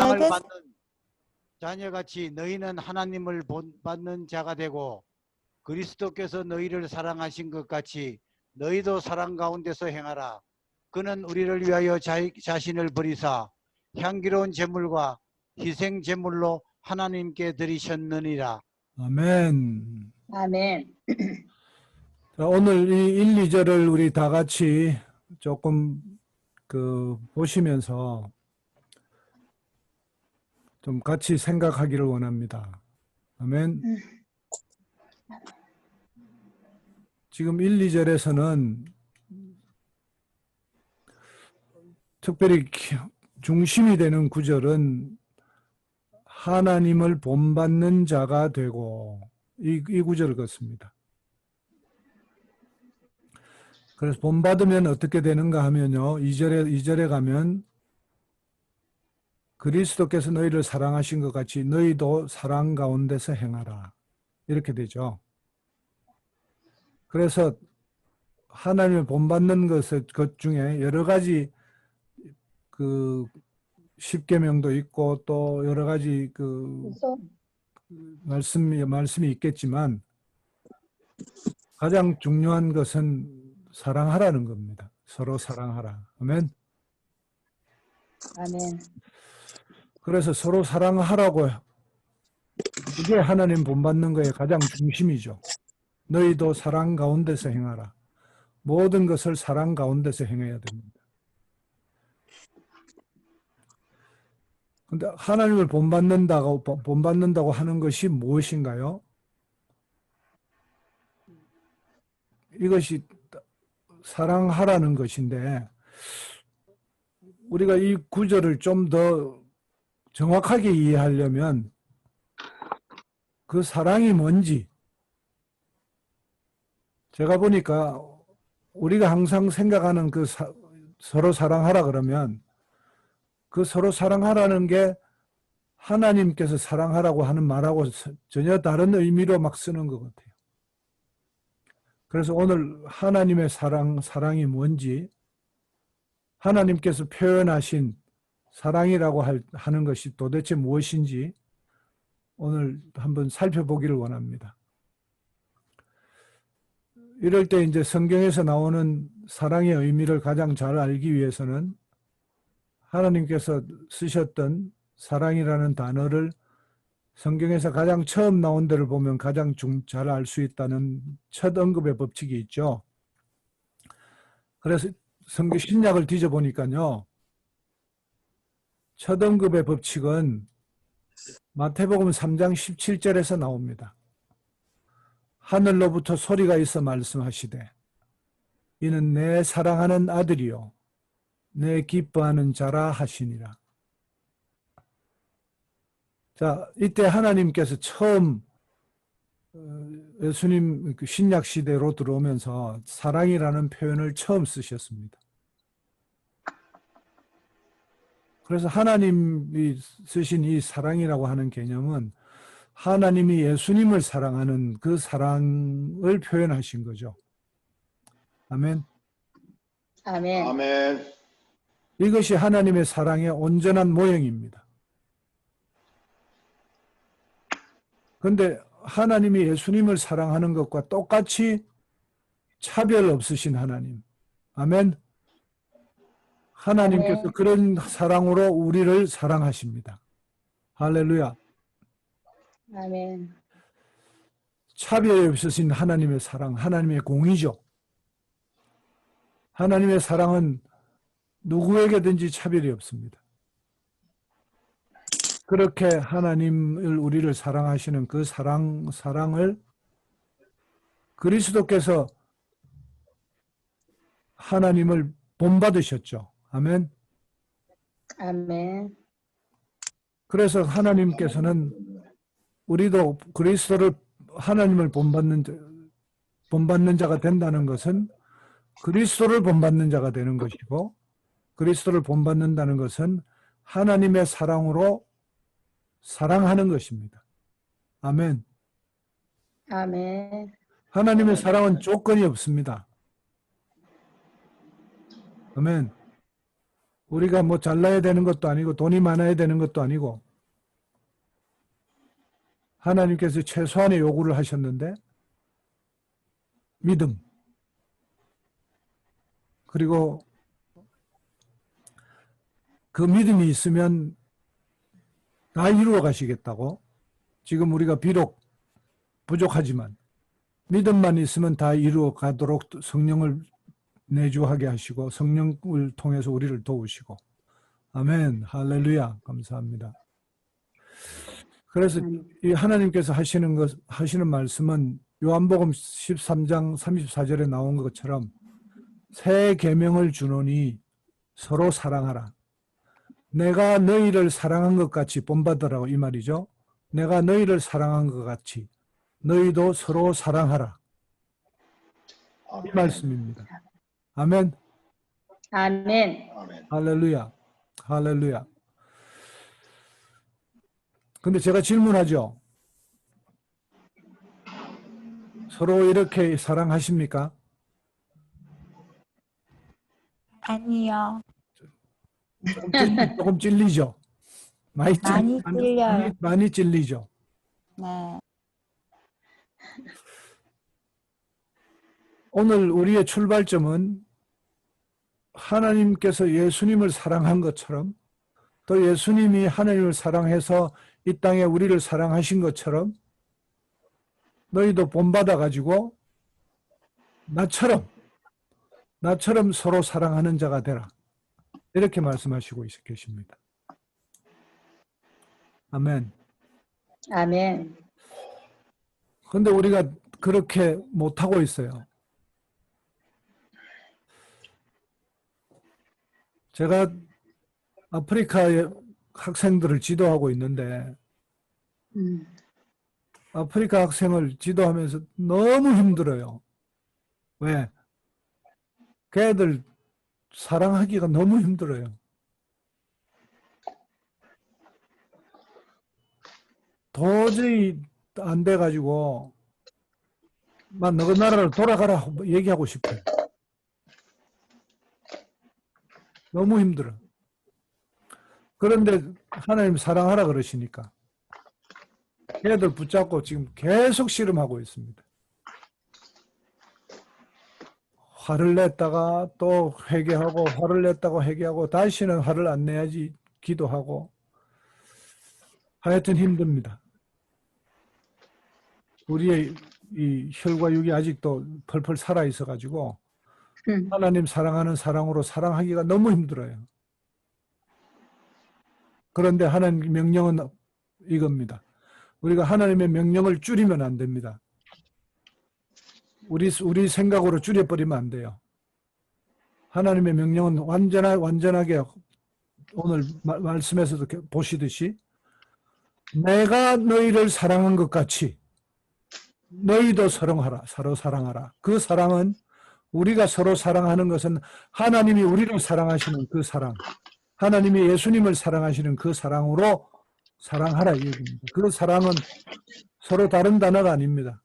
사랑을 너희에게 받는 자녀같이 너희는 하나님을 본받는 자가 되고 그리스도께서 너희를 사랑하신 것 같이 너희도 사랑 가운데서 행하라. 그는 우리를 위하여 자신을 버리사 향기로운 제물과 희생 제물로 하나님께 드리셨느니라. 아멘. 아멘. 자, 오늘 이 1, 2절을 우리 다 같이 조금 보시면서 좀 같이 생각하기를 원합니다. 아멘. 지금 1, 2절에서는 특별히 중심이 되는 구절은 하나님을 본받는 자가 되고 이 구절을 걷습니다. 그래서 본받으면 어떻게 되는가 하면요. 2절에 가면 그리스도께서 너희를 사랑하신 것 같이 너희도 사랑 가운데서 행하라. 이렇게 되죠. 그래서 하나님을 본받는 것 중에 여러 가지 십계명도 있고 또 여러 가지 말씀이 있겠지만 가장 중요한 것은 사랑하라는 겁니다. 서로 사랑하라. 아멘. 아멘. 그래서 서로 사랑하라고 그게 하나님 본받는 거의 가장 중심이죠. 너희도 사랑 가운데서 행하라. 모든 것을 사랑 가운데서 행해야 됩니다. 근데 하나님을 본받는다고 하는 것이 무엇인가요? 이것이 사랑하라는 것인데 우리가 이 구절을 좀 더 정확하게 이해하려면 그 사랑이 뭔지 제가 보니까 우리가 항상 생각하는 서로 사랑하라 그러면 그 서로 사랑하라는 게 하나님께서 사랑하라고 하는 말하고 전혀 다른 의미로 막 쓰는 것 같아요. 그래서 오늘 하나님의 사랑이 뭔지 하나님께서 표현하신 사랑이라고 하는 것이 도대체 무엇인지 오늘 한번 살펴보기를 원합니다. 이럴 때 이제 성경에서 나오는 사랑의 의미를 가장 잘 알기 위해서는 하나님께서 쓰셨던 사랑이라는 단어를 성경에서 가장 처음 나온 데를 보면 가장 잘 알 수 있다는 첫 언급의 법칙이 있죠. 그래서 성경 신약을 뒤져보니까요. 첫 언급의 법칙은 마태복음 3장 17절에서 나옵니다. 하늘로부터 소리가 있어 말씀하시되 이는 내 사랑하는 아들이요 내 기뻐하는 자라 하시니라. 자, 이때 하나님께서 처음 예수님 신약 시대로 들어오면서 사랑이라는 표현을 처음 쓰셨습니다. 그래서 하나님이 쓰신 이 사랑이라고 하는 개념은 하나님이 예수님을 사랑하는 그 사랑을 표현하신 거죠. 아멘. 아멘. 아멘. 이것이 하나님의 사랑의 온전한 모형입니다. 그런데 하나님이 예수님을 사랑하는 것과 똑같이 차별 없으신 하나님. 아멘. 하나님께서 아멘. 그런 사랑으로 우리를 사랑하십니다. 할렐루야. 아멘. 차별이 없으신 하나님의 사랑, 하나님의 공의죠. 하나님의 사랑은 누구에게든지 차별이 없습니다. 그렇게 하나님을 우리를 사랑하시는 그 사랑을 그리스도께서 하나님을 본받으셨죠. 아멘. 아멘. 그래서 하나님께서는 우리도 그리스도를 하나님을 본받는 자가 된다는 것은 그리스도를 본받는 자가 되는 것이고 그리스도를 본받는다는 것은 하나님의 사랑으로 사랑하는 것입니다. 아멘. 아멘. 하나님의 사랑은 조건이 없습니다. 아멘. 우리가 뭐 잘나야 되는 것도 아니고 돈이 많아야 되는 것도 아니고 하나님께서 최소한의 요구를 하셨는데 믿음 그리고 그 믿음이 있으면 다 이루어 가시겠다고. 지금 우리가 비록 부족하지만 믿음만 있으면 다 이루어 가도록 성령을 내주하게 하시고 성령을 통해서 우리를 도우시고. 아멘. 할렐루야. 감사합니다. 그래서 이 하나님께서 하시는 말씀은 요한복음 13장 34절에 나온 것처럼 새 계명을 주노니 서로 사랑하라. 내가 너희를 사랑한 것 같이 본받으라고 이 말이죠. 내가 너희를 사랑한 것 같이 너희도 서로 사랑하라. 이 말씀입니다. 아멘. 아멘. 할렐루야. 할렐루야. 근데 제가 질문하죠. 서로 이렇게 사랑하십니까? 아니요. 조금 찔리죠? 많이 찔려요. 많이 찔리죠? 네. 오늘 우리의 출발점은 하나님께서 예수님을 사랑한 것처럼 또 예수님이 하나님을 사랑해서 이 땅에 우리를 사랑하신 것처럼 너희도 본받아 가지고 나처럼 서로 사랑하는 자가 되라. 이렇게 말씀하시고 계십니다. 아멘. 아멘. 그런데 우리가 그렇게 못하고 있어요. 제가 아프리카의 학생들을 지도하고 있는데 아프리카 학생을 지도하면서 너무 힘들어요. 왜? 걔들 사랑하기가 너무 힘들어요. 도저히 안 돼가지고 막 너희 나라로 돌아가라 얘기하고 싶어요. 너무 힘들어. 그런데 하나님 사랑하라 그러시니까 걔들 붙잡고 지금 계속 씨름하고 있습니다. 화를 냈다가 또 회개하고 화를 냈다가 회개하고 다시는 화를 안 내야지 기도하고 하여튼 힘듭니다. 우리의 이 혈과 육이 아직도 펄펄 살아 있어 가지고 하나님 사랑하는 사랑으로 사랑하기가 너무 힘들어요. 그런데 하나님 명령은 이겁니다. 우리가 하나님의 명령을 줄이면 안 됩니다. 우리 생각으로 줄여버리면 안 돼요. 하나님의 명령은 완전하게 오늘 말씀에서도 보시듯이 내가 너희를 사랑한 것 같이 너희도 서로 사랑하라. 그 사랑은 우리가 서로 사랑하는 것은 하나님이 우리를 사랑하시는 그 사랑, 하나님이 예수님을 사랑하시는 그 사랑으로 사랑하라 이 얘기입니다. 그 사랑은 서로 다른 단어가 아닙니다.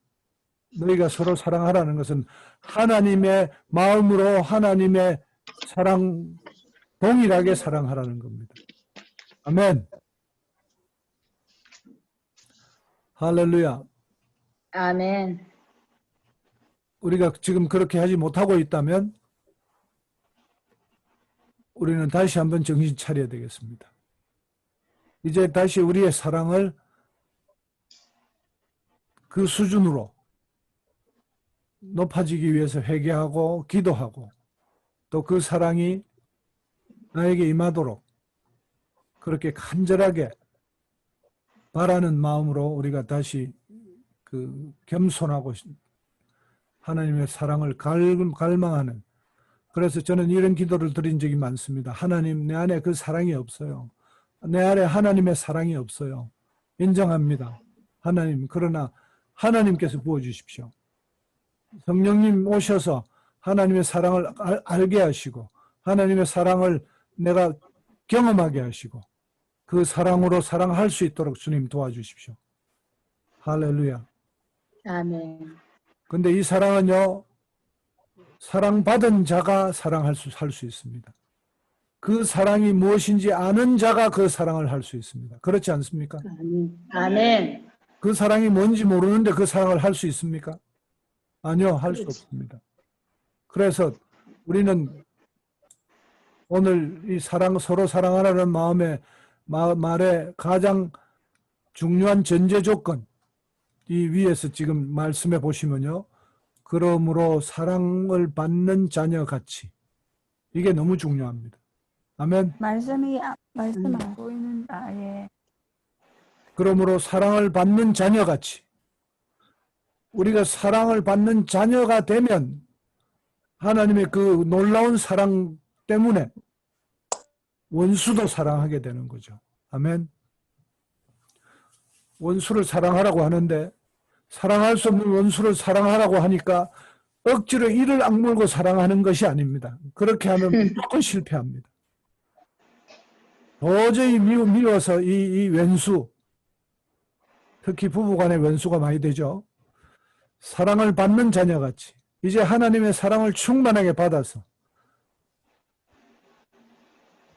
너희가 서로 사랑하라는 것은 하나님의 마음으로 하나님의 사랑 동일하게 사랑하라는 겁니다. 아멘. 할렐루야. 아멘. 우리가 지금 그렇게 하지 못하고 있다면 우리는 다시 한번 정신 차려야 되겠습니다. 이제 다시 우리의 사랑을 그 수준으로 높아지기 위해서 회개하고 기도하고 또 그 사랑이 나에게 임하도록 그렇게 간절하게 바라는 마음으로 우리가 다시 그 겸손하고 하나님의 사랑을 갈망하는, 그래서 저는 이런 기도를 드린 적이 많습니다. 하나님, 내 안에 그 사랑이 없어요. 내 안에 하나님의 사랑이 없어요. 인정합니다. 하나님, 그러나 하나님께서 부어주십시오. 성령님 오셔서 하나님의 사랑을 알게 하시고 하나님의 사랑을 내가 경험하게 하시고 그 사랑으로 사랑할 수 있도록 주님 도와주십시오. 할렐루야. 아멘. 근데 이 사랑은요, 사랑받은 자가 할 수 있습니다. 그 사랑이 무엇인지 아는 자가 그 사랑을 할 수 있습니다. 그렇지 않습니까? 아멘. 아멘. 그 사랑이 뭔지 모르는데 그 사랑을 할 수 있습니까? 아니요, 할 수 그렇지. 없습니다. 그래서 우리는 오늘 이 서로 사랑하라는 말의 가장 중요한 전제 조건, 이 위에서 지금 말씀해 보시면요. 그러므로 사랑을 받는 자녀 같이. 이게 너무 중요합니다. 아멘. 말씀 안 보이는다. 예. 그러므로 사랑을 받는 자녀 같이. 우리가 사랑을 받는 자녀가 되면 하나님의 그 놀라운 사랑 때문에 원수도 사랑하게 되는 거죠. 아멘. 원수를 사랑하라고 하는데 사랑할 수 없는 원수를 사랑하라고 하니까 억지로 이를 악물고 사랑하는 것이 아닙니다. 그렇게 하면 무조건 실패합니다. 도저히 미워서 이 왼수, 특히 부부간의 왼수가 많이 되죠. 사랑을 받는 자녀같이 이제 하나님의 사랑을 충만하게 받아서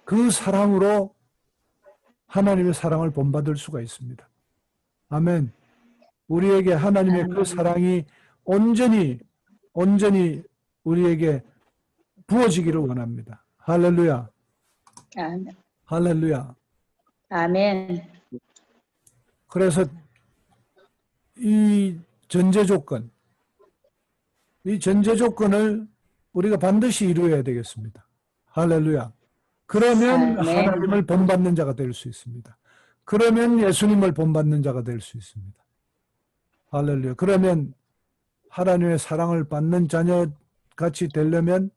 그 사랑으로 하나님의 사랑을 본받을 수가 있습니다. 아멘. 우리에게 하나님의 그 사랑이 온전히 우리에게 부어지기를 원합니다. 할렐루야. 아멘. 할렐루야. 아멘. 그래서 이 전제 조건을 우리가 반드시 이루어야 되겠습니다. 할렐루야. 그러면 아멘. 하나님을 본받는 자가 될 수 있습니다. 그러면 예수님을 본받는 자가 될 수 있습니다. 할렐루야. 그러면 하나님의 사랑을 받는 자녀같이 되려면,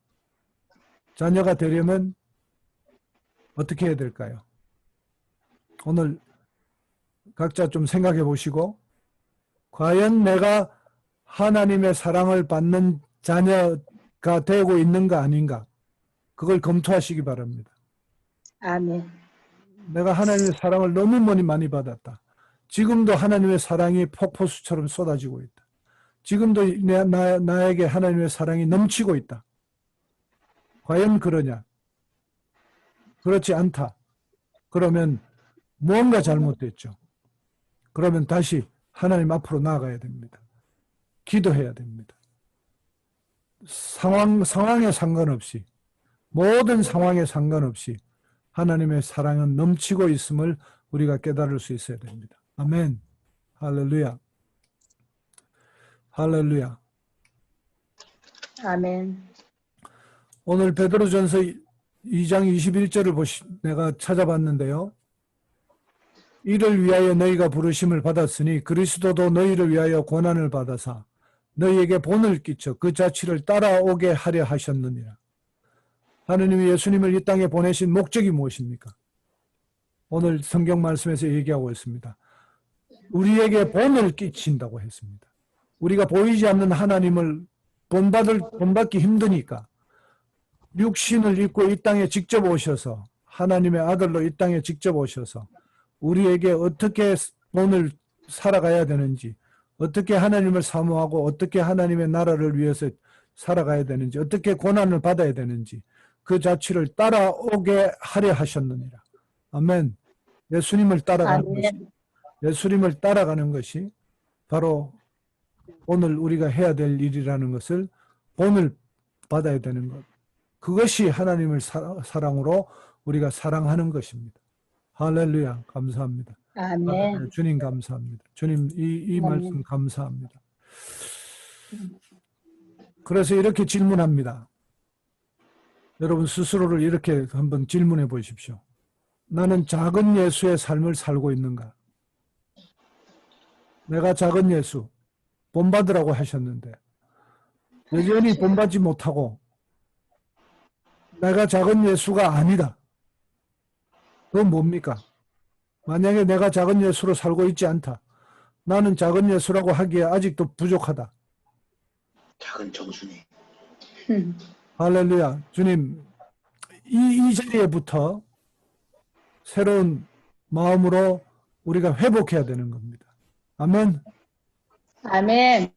자녀가 되려면 어떻게 해야 될까요? 오늘 각자 좀 생각해 보시고, 과연 내가 하나님의 사랑을 받는 자녀가 되고 있는가 아닌가, 그걸 검토하시기 바랍니다. 아멘. 내가 하나님의 사랑을 너무 많이 받았다. 지금도 하나님의 사랑이 폭포수처럼 쏟아지고 있다. 지금도 나에게 하나님의 사랑이 넘치고 있다. 과연 그러냐? 그렇지 않다. 그러면 무언가 잘못됐죠. 그러면 다시 하나님 앞으로 나아가야 됩니다. 기도해야 됩니다. 상황에 상관없이, 모든 상황에 상관없이 하나님의 사랑은 넘치고 있음을 우리가 깨달을 수 있어야 됩니다. 아멘. 할렐루야. 할렐루야. 아멘. 오늘 베드로전서 2장 21절을 내가 찾아봤는데요. 이를 위하여 너희가 부르심을 받았으니 그리스도도 너희를 위하여 고난을 받아사 너희에게 본을 끼쳐 그 자취를 따라오게 하려 하셨느니라. 하느님이 예수님을 이 땅에 보내신 목적이 무엇입니까? 오늘 성경 말씀에서 얘기하고 있습니다. 우리에게 본을 끼친다고 했습니다. 우리가 보이지 않는 하나님을 본받기 힘드니까 육신을 입고 이 땅에 직접 오셔서, 하나님의 아들로 이 땅에 직접 오셔서 우리에게 어떻게 본을 살아가야 되는지, 어떻게 하나님을 사모하고 어떻게 하나님의 나라를 위해서 살아가야 되는지, 어떻게 고난을 받아야 되는지 그 자취를 따라오게 하려 하셨느니라. 아멘. 예수님을 따라가는 것이 바로 오늘 우리가 해야 될 일이라는 것을, 본을 받아야 되는 것. 그것이 하나님을 사랑으로 우리가 사랑하는 것입니다. 할렐루야. 감사합니다. 아멘. 주님 감사합니다. 주님 이 말씀 감사합니다. 그래서 이렇게 질문합니다. 여러분 스스로를 이렇게 한번 질문해 보십시오. 나는 작은 예수의 삶을 살고 있는가? 내가 작은 예수, 본받으라고 하셨는데 여전히 본받지 못하고 내가 작은 예수가 아니다. 그건 뭡니까? 만약에 내가 작은 예수로 살고 있지 않다. 나는 작은 예수라고 하기에 아직도 부족하다. 작은 정순이. 할렐루야. 주님, 이 자리에부터 새로운 마음으로 우리가 회복해야 되는 겁니다. 아멘. 아멘.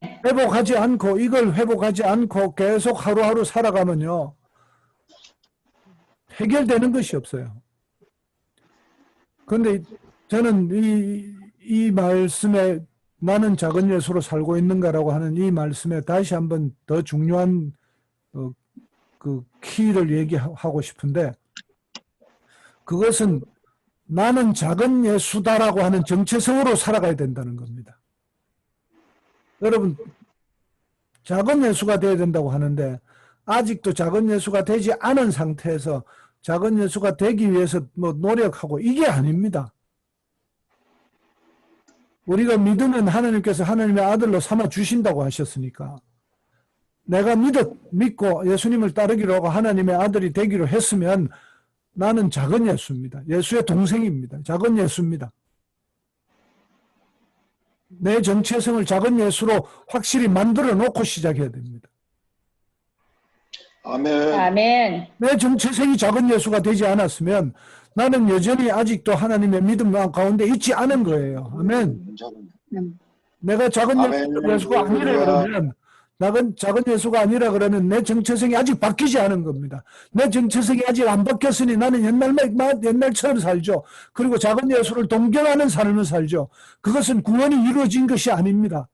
이걸 회복하지 않고 계속 하루하루 살아가면요. 해결되는 것이 없어요. 그런데 저는 이 말씀에 나는 작은 예수로 살고 있는가라고 하는 이 말씀에 다시 한번 더 중요한 그 키를 얘기하고 싶은데, 그것은 나는 작은 예수다라고 하는 정체성으로 살아가야 된다는 겁니다. 여러분, 작은 예수가 되어야 된다고 하는데 아직도 작은 예수가 되지 않은 상태에서 작은 예수가 되기 위해서 뭐 노력하고 이게 아닙니다. 우리가 믿으면 하나님께서 하나님의 아들로 삼아 주신다고 하셨으니까, 내가 믿고 예수님을 따르기로 하고 하나님의 아들이 되기로 했으면 나는 작은 예수입니다. 예수의 동생입니다. 작은 예수입니다. 내 정체성을 작은 예수로 확실히 만들어 놓고 시작해야 됩니다. 아멘. 아멘. 내 정체성이 작은 예수가 되지 않았으면 나는 여전히 아직도 하나님의 믿음 가운데 있지 않은 거예요. 아멘. 내가 작은 아멘. 예수가 아니라 그러면, 작은 예수가 아니라 그러면 내 정체성이 아직 바뀌지 않은 겁니다. 내 정체성이 아직 안 바뀌었으니 나는 옛날처럼 살죠. 그리고 작은 예수를 동경하는 삶을 살죠. 그것은 구원이 이루어진 것이 아닙니다.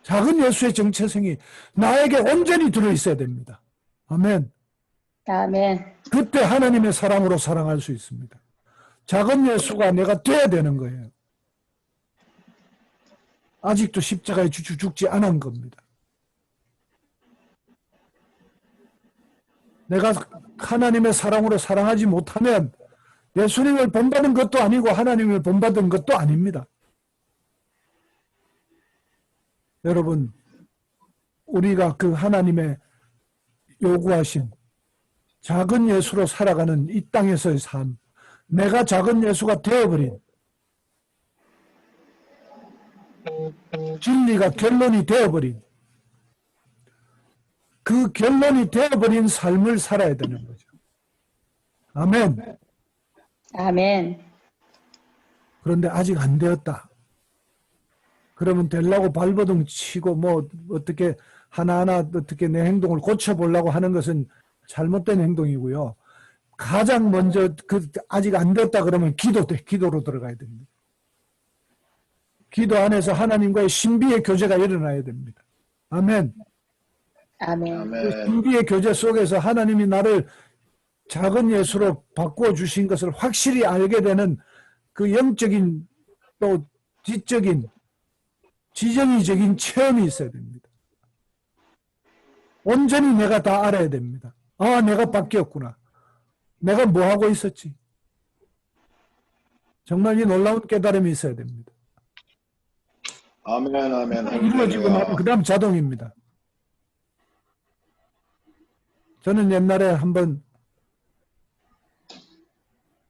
작은 예수의 정체성이 나에게 온전히 들어있어야 됩니다. 아멘. 아멘. 그때 하나님의 사랑으로 사랑할 수 있습니다. 작은 예수가 내가 돼야 되는 거예요. 아직도 십자가에 죽지 않은 겁니다. 내가 하나님의 사랑으로 사랑하지 못하면 예수님을 본받은 것도 아니고 하나님을 본받은 것도 아닙니다. 여러분, 우리가 그 하나님의 요구하신 작은 예수로 살아가는 이 땅에서의 삶, 내가 작은 예수가 되어버린, 진리가 결론이 되어버린, 그 결론이 되어버린 삶을 살아야 되는 거죠. 아멘. 아멘. 그런데 아직 안 되었다. 그러면 되려고 발버둥 치고 뭐 어떻게 하나하나 어떻게 내 행동을 고쳐보려고 하는 것은 잘못된 행동이고요. 가장 먼저 아직 안 됐다 그러면 기도로 들어가야 됩니다. 기도 안에서 하나님과의 신비의 교제가 일어나야 됩니다. 아멘. 아멘. 그 아멘. 신비의 교제 속에서 하나님이 나를 작은 예수로 바꾸어 주신 것을 확실히 알게 되는 그 영적인 또 지적인 지정의적인 체험이 있어야 됩니다. 온전히 내가 다 알아야 됩니다. 아, 내가 바뀌었구나. 내가 뭐 하고 있었지? 정말 이 놀라운 깨달음이 있어야 됩니다. 아멘. 아멘. 이루어지고 나면 그 다음 자동입니다. 저는 옛날에 한번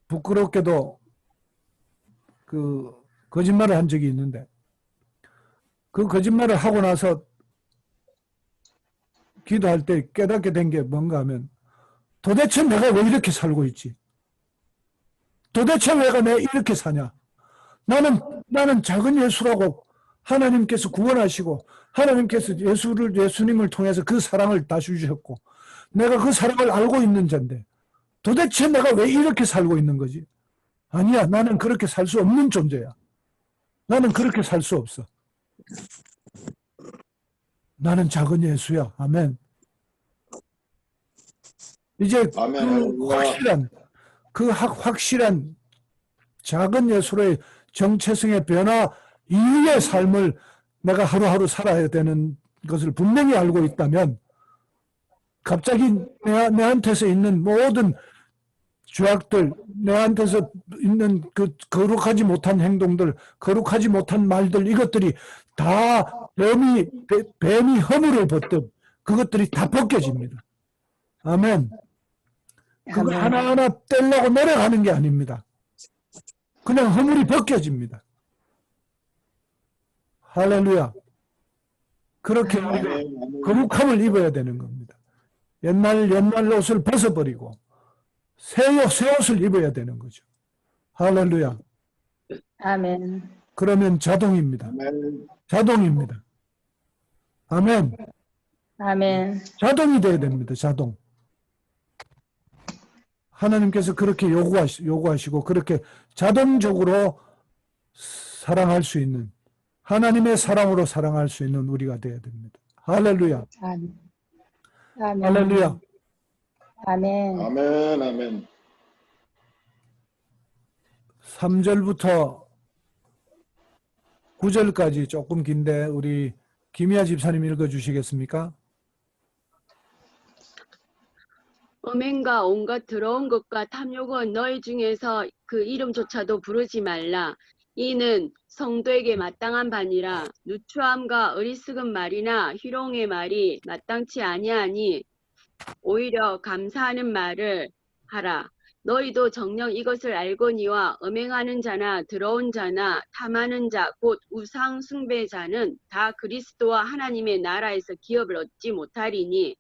부끄럽게도 그 거짓말을 한 적이 있는데, 그 거짓말을 하고 나서 기도할 때 깨닫게 된 게 뭔가 하면, 도대체 내가 왜 이렇게 살고 있지? 도대체 내가 이렇게 사냐? 나는 작은 예수라고 하나님께서 구원하시고 하나님께서 예수님을 통해서 그 사랑을 다시 주셨고 내가 그 사랑을 알고 있는 자인데 도대체 내가 왜 이렇게 살고 있는 거지? 아니야, 나는 그렇게 살 수 없는 존재야. 나는 그렇게 살 수 없어. 나는 작은 예수야. 아멘. 이제 아멘. 확실한 작은 예수의 정체성의 변화 이후의 삶을 내가 하루하루 살아야 되는 것을 분명히 알고 있다면 갑자기 내한테서 있는 모든 죄악들, 내한테서 있는 그 거룩하지 못한 행동들, 거룩하지 못한 말들, 이것들이 다 뱀이 허물을 벗듯 그것들이 다 벗겨집니다. 아멘. 그거 하나하나 떼려고 노력하는 게 아닙니다. 그냥 허물이 벗겨집니다. 할렐루야. 그렇게 우리가 거룩함을 입어야 되는 겁니다. 옛날 옷을 벗어버리고 새 옷을 입어야 되는 거죠. 할렐루야. 아멘. 그러면 자동입니다. 아멘. 자동입니다. 아멘. 아멘. 자동이 돼야 됩니다. 자동. 하나님께서 그렇게 요구하시고 그렇게 자동적으로 사랑할 수 있는, 하나님의 사랑으로 사랑할 수 있는 우리가 되어야 됩니다. 할렐루야. 아멘. 아멘. 할렐루야. 아멘. 아멘, 아멘. 3절부터 9절까지 조금 긴데 우리 김희아 집사님 읽어주시겠습니까? 음행과 온갖 더러운 것과 탐욕은 너희 중에서 그 이름조차도 부르지 말라. 이는 성도에게 마땅한 바니라. 누추함과 어리석은 말이나 희롱의 말이 마땅치 아니하니 오히려 감사하는 말을 하라. 너희도 정녕 이것을 알거니와 음행하는 자나 더러운 자나 탐하는 자 곧 우상 숭배자는 다 그리스도와 하나님의 나라에서 기업을 얻지 못하리니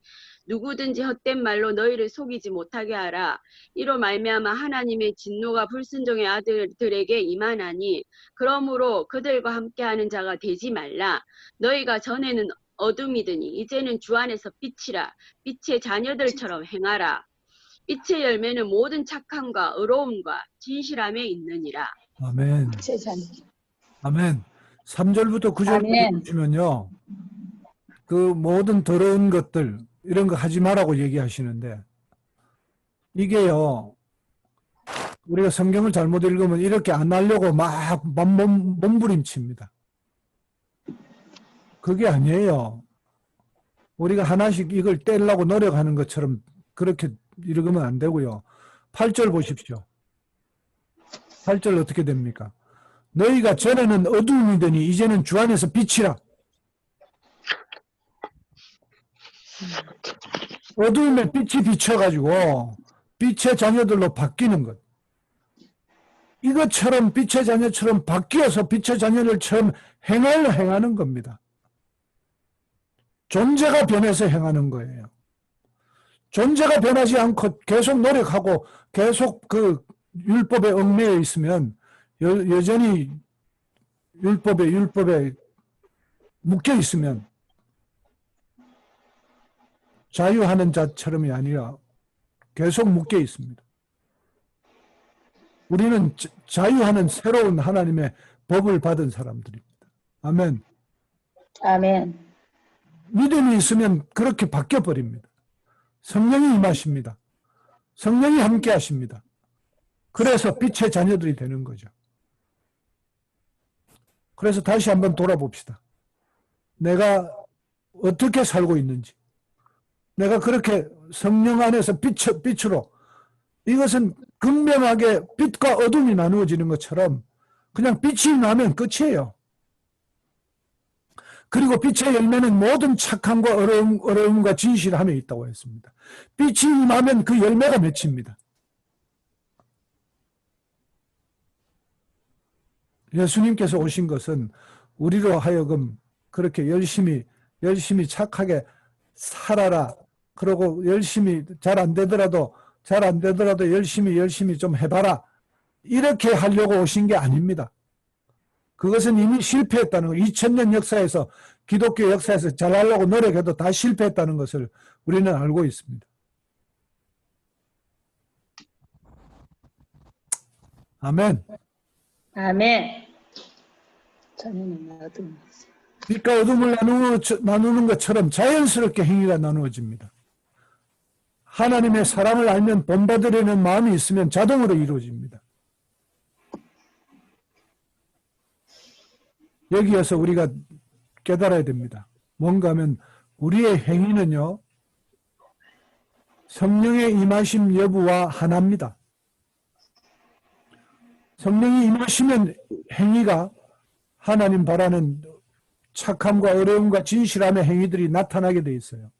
누구든지 헛된 말로 너희를 속이지 못하게 하라. 이로 말미암아 하나님의 진노가 불순종의 아들들에게 임하나니 그러므로 그들과 함께하는 자가 되지 말라. 너희가 전에는 어둠이더니 이제는 주 안에서 빛이라. 빛의 자녀들처럼 행하라. 빛의 열매는 모든 착함과 의로움과 진실함에 있느니라. 아멘. 세상. 아멘. 3절부터 9절까지 아멘. 보시면요. 그 모든 더러운 것들 이런 거 하지 말라고 얘기하시는데 이게요. 우리가 성경을 잘못 읽으면 이렇게 안 하려고 막 몸부림칩니다. 그게 아니에요. 우리가 하나씩 이걸 떼려고 노력하는 것처럼 그렇게 읽으면 안 되고요. 8절 보십시오. 8절 어떻게 됩니까? 너희가 전에는 어두움이더니 이제는 주 안에서 빛이라. 어두움에 빛이 비춰가지고 빛의 자녀들로 바뀌는 것. 이것처럼 빛의 자녀처럼 바뀌어서 빛의 자녀들처럼 행하는 겁니다. 존재가 변해서 행하는 거예요. 존재가 변하지 않고 계속 노력하고 계속 그 율법에 얽매여 있으면 여전히 율법에 묶여 있으면 자유하는 자처럼이 아니라 계속 묶여 있습니다. 우리는 자유하는 새로운 하나님의 법을 받은 사람들입니다. 아멘. 아멘. 믿음이 있으면 그렇게 바뀌어 버립니다. 성령이 임하십니다. 성령이 함께 하십니다. 그래서 빛의 자녀들이 되는 거죠. 그래서 다시 한번 돌아봅시다. 내가 어떻게 살고 있는지. 내가 그렇게 성령 안에서 빛으로 이것은 분명하게 빛과 어둠이 나누어지는 것처럼 그냥 빛이 나면 끝이에요. 그리고 빛의 열매는 모든 착함과 어려움과 진실함에 있다고 했습니다. 빛이 임하면 그 열매가 맺힙니다. 예수님께서 오신 것은 우리로 하여금 그렇게 열심히 착하게 살아라. 그러고 열심히 잘 안 되더라도 열심히 좀 해봐라. 이렇게 하려고 오신 게 아닙니다. 그것은 이미 실패했다는 거. 2000년 역사에서 기독교 역사에서 잘하려고 노력해도 다 실패했다는 것을 우리는 알고 있습니다. 아멘. 아멘. 전에는 어둠. 빛과 어둠을 나누는 것처럼 자연스럽게 행위가 나누어집니다. 하나님의 사랑을 알면 본받으려는 마음이 있으면 자동으로 이루어집니다. 여기에서 우리가 깨달아야 됩니다. 뭔가 하면 우리의 행위는요, 성령의 임하심 여부와 하나입니다. 성령이 임하시면 행위가 하나님 바라는 착함과 어려움과 진실함의 행위들이 나타나게 돼 있어요.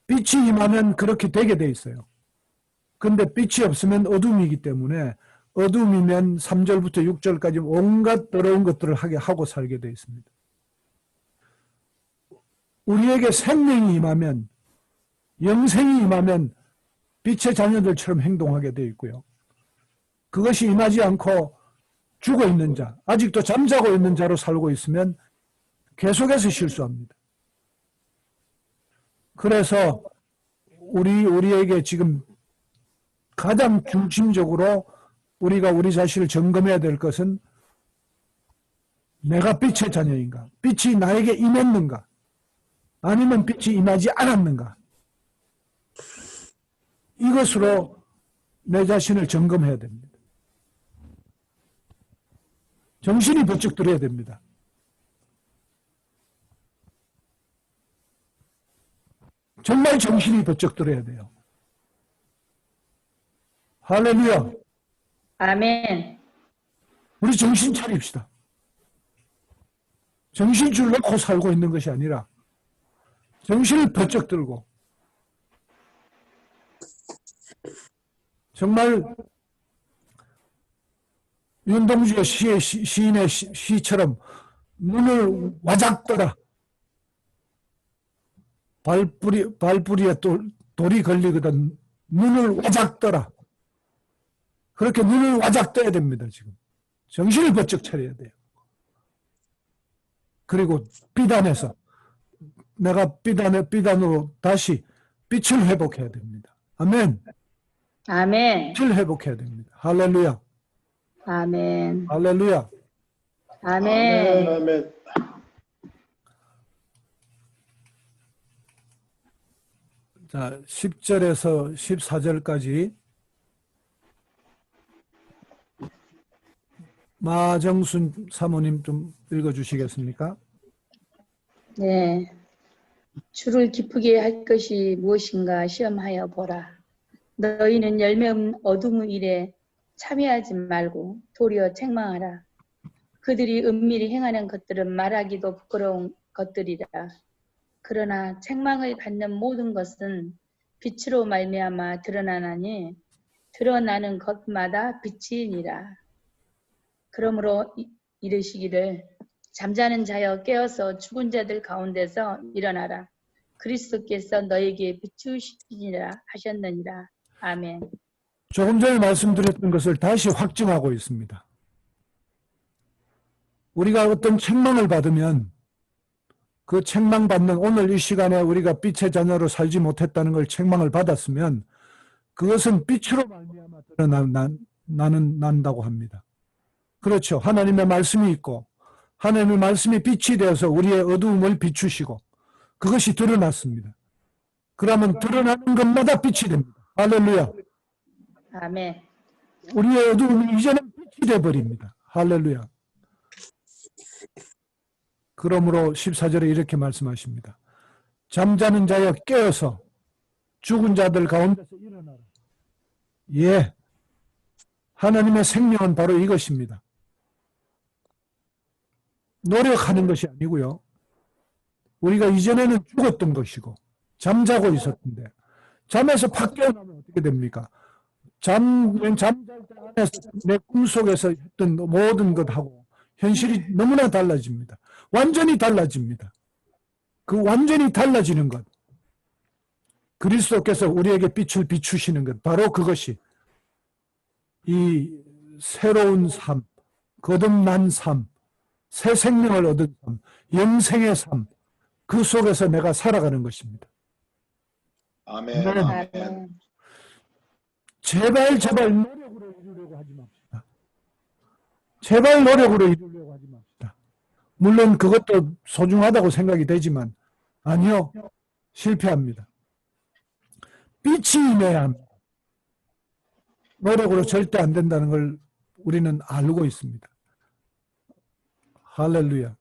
빛이 임하면 그렇게 되게 돼 있어요. 근데 빛이 없으면 어둠이기 때문에 어둠이면 3절부터 6절까지 온갖 더러운 것들을 하고 살게 돼 있습니다. 우리에게 생명이 임하면, 영생이 임하면 빛의 자녀들처럼 행동하게 돼 있고요. 그것이 임하지 않고 죽어 있는 자, 아직도 잠자고 있는 자로 살고 있으면 계속해서 실수합니다. 그래서 우리에게 지금 가장 중심적으로 우리가 우리 자신을 점검해야 될 것은 내가 빛의 자녀인가? 빛이 나에게 임했는가? 아니면 빛이 임하지 않았는가? 이것으로 내 자신을 점검해야 됩니다. 정신이 번쩍 들어야 됩니다. 정말 정신이 번쩍 들어야 돼요. 할렐루야. 아멘. 우리 정신 차립시다. 정신줄 놓고 살고 있는 것이 아니라 정신을 번쩍 들고 정말 윤동주의 시인의 시처럼 눈을 와작 떠라. 발뿌리에 돌이 걸리거든 눈을 와작 떠라. 그렇게 눈을 와작 떠야 됩니다. 지금 정신을 번쩍 차려야 돼요. 그리고 비단에서 내가 비단으로 다시 빛을 회복해야 됩니다. 아멘. 아멘. 빛을 회복해야 됩니다. 할렐루야. 아멘. 할렐루야. 아멘. 아멘. 자, 10절에서 14절까지 마정순 사모님 좀 읽어주시겠습니까? 네. 주를 기쁘게 할 것이 무엇인가 시험하여 보라. 너희는 열매 없는 어둠의 일에 참여하지 말고 도리어 책망하라. 그들이 은밀히 행하는 것들은 말하기도 부끄러운 것들이라. 그러나 책망을 받는 모든 것은 빛으로 말미암아 드러나나니 드러나는 것마다 빛이니라. 그러므로 이르시기를 잠자는 자여 깨어서 죽은 자들 가운데서 일어나라. 그리스도께서 너에게 비추시니라 하셨느니라. 아멘. 조금 전에 말씀드렸던 것을 다시 확증하고 있습니다. 우리가 어떤 책망을 받으면 그 책망받는 오늘 이 시간에 우리가 빛의 자녀로 살지 못했다는 걸 책망을 받았으면 그것은 빛으로 말미암아 드러난다고 합니다. 그렇죠. 하나님의 말씀이 있고 하나님의 말씀이 빛이 되어서 우리의 어두움을 비추시고 그것이 드러났습니다. 그러면 드러나는 것마다 빛이 됩니다. 할렐루야. 아멘. 우리의 어두움이 이제는 빛이 되어버립니다. 할렐루야. 그러므로 14절에 이렇게 말씀하십니다. 잠자는 자여 깨어서 죽은 자들 가운데서 일어나라. 예, 하나님의 생명은 바로 이것입니다. 노력하는 것이 아니고요. 우리가 이전에는 죽었던 것이고 잠자고 있었는데 잠에서 팍 깨어나면 어떻게 됩니까? 잠잘 때 안에서 내 꿈속에서 했던 모든 것하고 현실이 너무나 달라집니다. 완전히 달라집니다. 그 완전히 달라지는 것. 그리스도께서 우리에게 빛을 비추시는 것. 바로 그것이 이 새로운 삶, 거듭난 삶, 새 생명을 얻은 삶, 영생의 삶, 그 속에서 내가 살아가는 것입니다. 아멘. 아멘. 아멘. 제발 노력으로 이루려고 하지 맙시다. 제발 노력으로 이루려고 하지 맙시다. 물론 그것도 소중하다고 생각이 되지만 아니요. 실패합니다. 빛이 임해야 합니다. 노력으로 절대 안 된다는 걸 우리는 알고 있습니다. 할렐루야.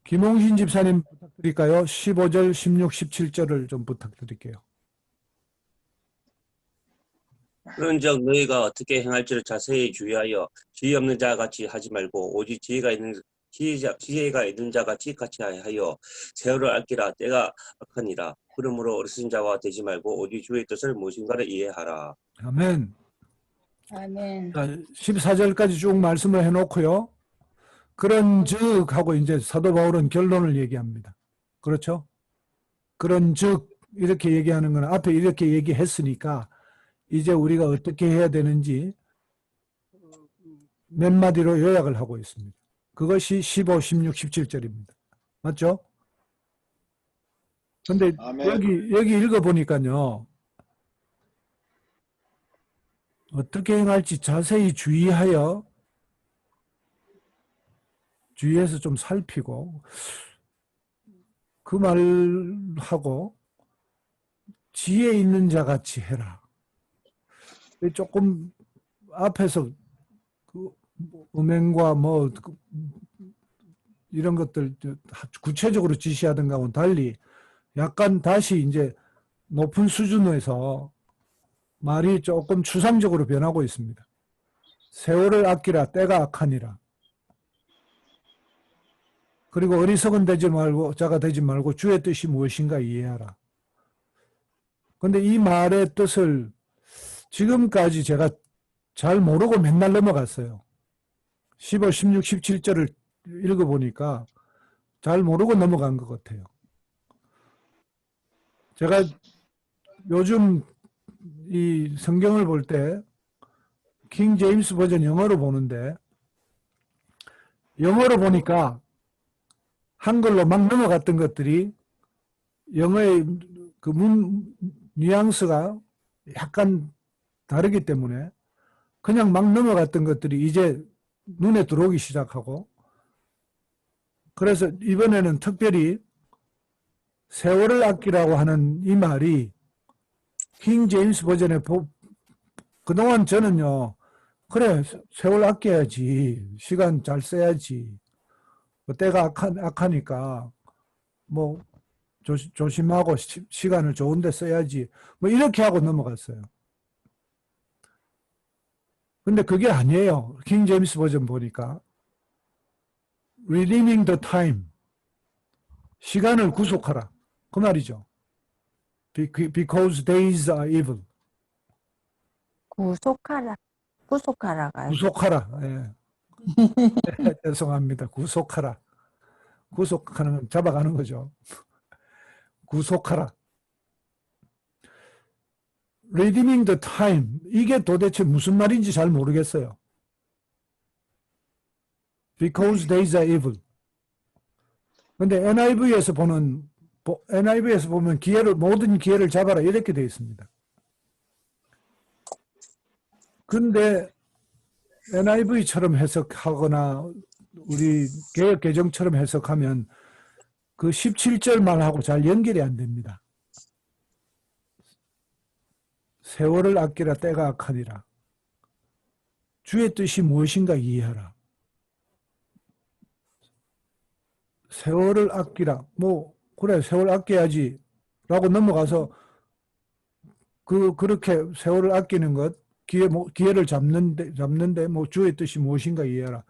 김홍신 집사님 부탁드릴까요? 15절, 16, 17절을 좀 부탁드릴게요. 그런즉 너희가 어떻게 행할지를 자세히 주의하여 지혜 없는 자 같이 하지 말고 오직 지혜가 있는 자 같이 하여 세월을 아끼라. 때가 악하니라. 그러므로 어리석은 자와 되지 말고 오직 주의 뜻을 무엇인가를 이해하라. 아멘. 아멘. 14절까지 쭉 말씀을 해놓고요. 그런즉 하고 이제 사도 바울은 결론을 얘기합니다. 그렇죠? 그런즉 이렇게 얘기하는 건 앞에 이렇게 얘기했으니까 이제 우리가 어떻게 해야 되는지 몇 마디로 요약을 하고 있습니다. 그것이 15, 16, 17절입니다. 맞죠? 근데 아멘. 여기 읽어보니까요. 어떻게 행할지 자세히 주의해서 좀 살피고 그 말하고 지혜 있는 자 같이 해라. 조금 앞에서 그 음행과 이런 것들 구체적으로 지시하던 거하고는 달리 약간 다시 이제 높은 수준에서 말이 조금 추상적으로 변하고 있습니다. 세월을 아끼라 때가 악하니라. 그리고 어리석은 자가 되지 말고 주의 뜻이 무엇인가 이해하라. 그런데 이 말의 뜻을 지금까지 제가 잘 모르고 맨날 넘어갔어요. 15, 16, 17절을 읽어보니까 잘 모르고 넘어간 것 같아요. 제가 요즘 이 성경을 볼 때 킹 제임스 버전 영어로 보는데 영어로 보니까 한글로 막 넘어갔던 것들이 영어의 그 뉘앙스가 약간 다르기 때문에 그냥 막 넘어갔던 것들이 이제 눈에 들어오기 시작하고 그래서 이번에는 특별히 세월을 아끼라고 하는 이 말이 킹 제임스 버전에 그동안 저는요 그래 세월 아껴야지 시간 잘 써야지 때가 악하니까 뭐 조심하고 시간을 좋은 데 써야지 뭐 이렇게 하고 넘어갔어요. 근데 그게 아니에요. 킹 제임스 버전 보니까 redeeming the time 시간을 구속하라 그 말이죠. Because days are evil. 구속하라가 구속하라. 예. 죄송합니다. 구속하라. 구속하는 건 잡아가는 거죠. 구속하라. Redeeming the time. 이게 도대체 무슨 말인지 잘 모르겠어요. Because days are evil. 근데 NIV에서 보면 모든 기회를 잡아라 이렇게 되어 있습니다. 근데 NIV처럼 해석하거나 우리 개역 개정처럼 해석하면 그 17절 말하고 잘 연결이 안 됩니다. 세월을 아끼라 때가 악하니라. 주의 뜻이 무엇인가 이해하라. 세월을 아끼라. 그래 세월 아껴야지 라고 넘어가서 그렇게 세월을 아끼는 것 기회를 잡는데 주의 뜻이 무엇인가 이해하라.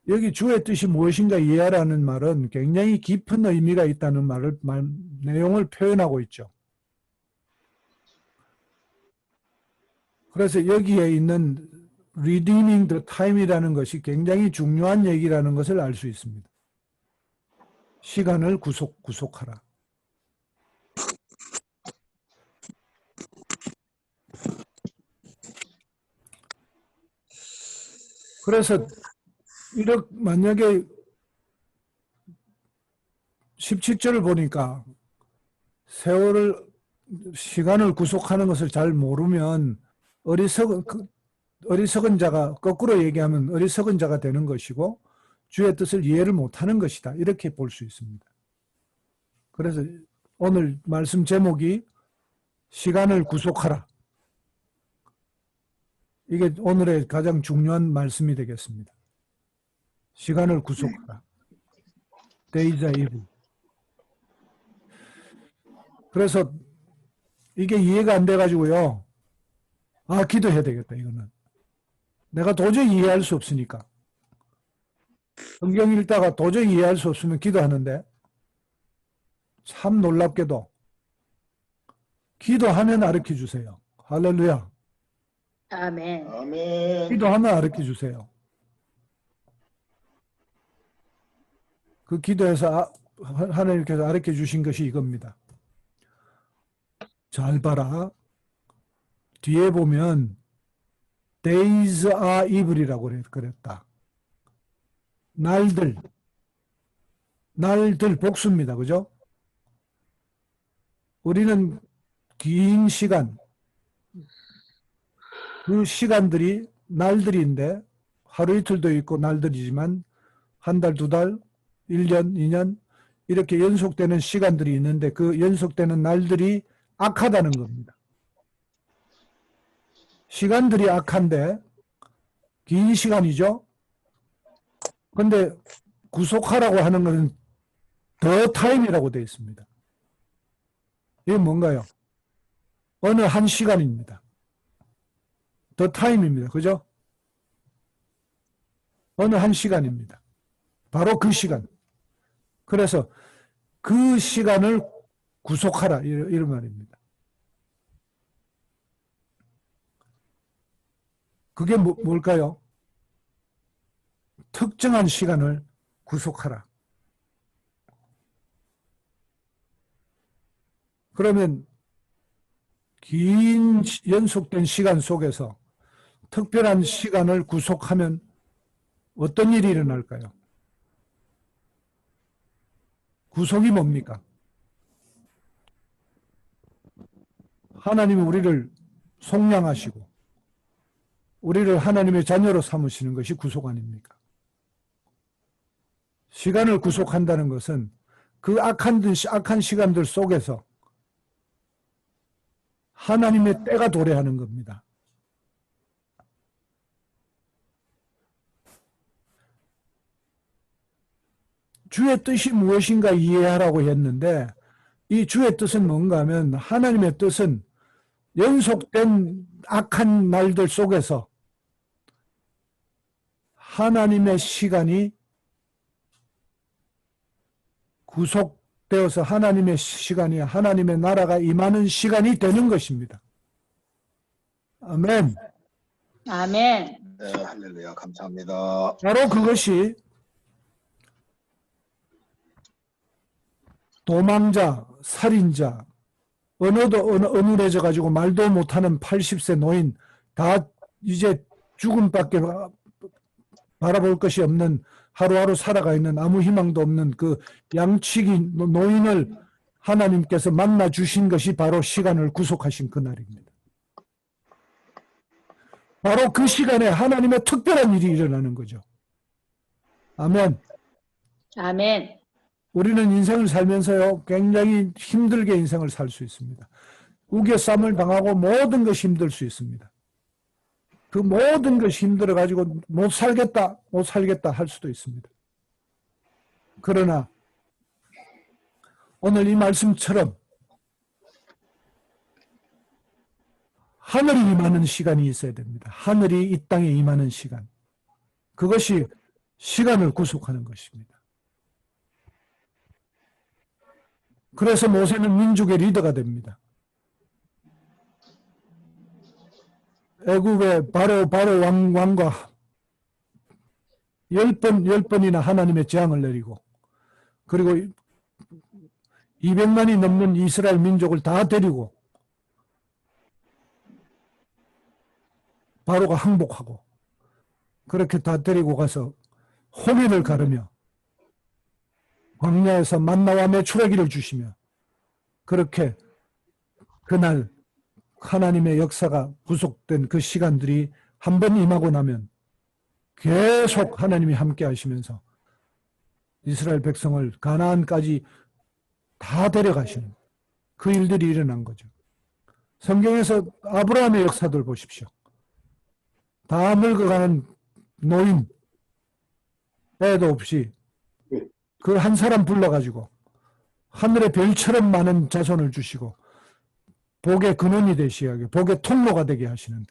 여기 주의 뜻이 무엇인가 이해하라는 말은 굉장히 깊은 의미가 있다는 내용을 표현하고 있죠. 그래서 여기에 있는 redeeming the time이라는 것이 굉장히 중요한 얘기라는 것을 알 수 있습니다. 시간을 구속하라. 그래서 만약에 17절을 보니까 시간을 구속하는 것을 잘 모르면 어리석은 자가 거꾸로 얘기하면 어리석은 자가 되는 것이고 주의 뜻을 이해를 못하는 것이다. 이렇게 볼 수 있습니다. 그래서 오늘 말씀 제목이 시간을 구속하라. 이게 오늘의 가장 중요한 말씀이 되겠습니다. 시간을 구속하라. Days are evil. 그래서 이게 이해가 안 돼가지고요. 기도해야 되겠다, 이거는. 내가 도저히 이해할 수 없으니까. 성경 읽다가 도저히 이해할 수 없으면 기도하는데, 참 놀랍게도, 기도하면 가르쳐 주세요. 할렐루야. 아멘. 아멘. 기도하면 가르쳐 주세요. 그 기도에서 하나님께서 가르쳐 주신 것이 이겁니다. 잘 봐라. 뒤에 보면 days are evil이라고 그랬다. 날들 복수입니다. 그죠? 우리는 긴 시간, 그 시간들이 날들인데 하루 이틀도 있고 날들이지만 한 달, 두 달, 1년, 2년 이렇게 연속되는 시간들이 있는데 그 연속되는 날들이 악하다는 겁니다. 시간들이 악한데 긴 시간이죠. 그런데 구속하라고 하는 것은 더 타임이라고 되어 있습니다. 이게 뭔가요? 어느 한 시간입니다. 더 타임입니다. 그죠? 어느 한 시간입니다. 바로 그 시간. 그래서 그 시간을 구속하라 이런 말입니다. 그게 뭘까요? 특정한 시간을 구속하라. 그러면 긴 연속된 시간 속에서 특별한 시간을 구속하면 어떤 일이 일어날까요? 구속이 뭡니까? 하나님이 우리를 속량하시고 우리를 하나님의 자녀로 삼으시는 것이 구속 아닙니까? 시간을 구속한다는 것은 그 악한 시간들 속에서 하나님의 때가 도래하는 겁니다. 주의 뜻이 무엇인가 이해하라고 했는데 이 주의 뜻은 뭔가 하면 하나님의 뜻은 연속된 악한 날들 속에서 하나님의 시간이 구속되어서 하나님의 시간이 하나님의 나라가 임하는 시간이 되는 것입니다. 아멘. 아멘. 네, 할렐루야. 감사합니다. 바로 그것이 도망자, 살인자, 언어도 어눌해져 가지고 말도 못하는 80세 노인 다 이제 죽음밖에 바라볼 것이 없는 하루하루 살아가 있는 아무 희망도 없는 그 양치기 노인을 하나님께서 만나 주신 것이 바로 시간을 구속하신 그날입니다. 바로 그 시간에 하나님의 특별한 일이 일어나는 거죠. 아멘. 아멘. 우리는 인생을 살면서요, 굉장히 힘들게 인생을 살 수 있습니다. 우겨쌈을 당하고 모든 것이 힘들 수 있습니다. 그 모든 것이 힘들어가지고 못 살겠다 할 수도 있습니다. 그러나 오늘 이 말씀처럼 하늘이 임하는 시간이 있어야 됩니다. 하늘이 이 땅에 임하는 시간. 그것이 시간을 구속하는 것입니다. 그래서 모세는 민족의 리더가 됩니다. 애굽의 바로 왕과 10번이나 하나님의 재앙을 내리고 그리고 200만이 넘는 이스라엘 민족을 다 데리고 바로가 항복하고 그렇게 다 데리고 가서 홍해를 가르며 광야에서 만나와 메추라기를 주시며 그렇게 그날 하나님의 역사가 구속된 그 시간들이 한 번 임하고 나면 계속 하나님이 함께 하시면서 이스라엘 백성을 가나안까지 다 데려가시는 그 일들이 일어난 거죠. 성경에서 아브라함의 역사들 보십시오. 다 늙어가는 노인, 애도 없이 그 한 사람 불러가지고 하늘의 별처럼 많은 자손을 주시고 복의 근원이 되시게 하게 복의 통로가 되게 하시는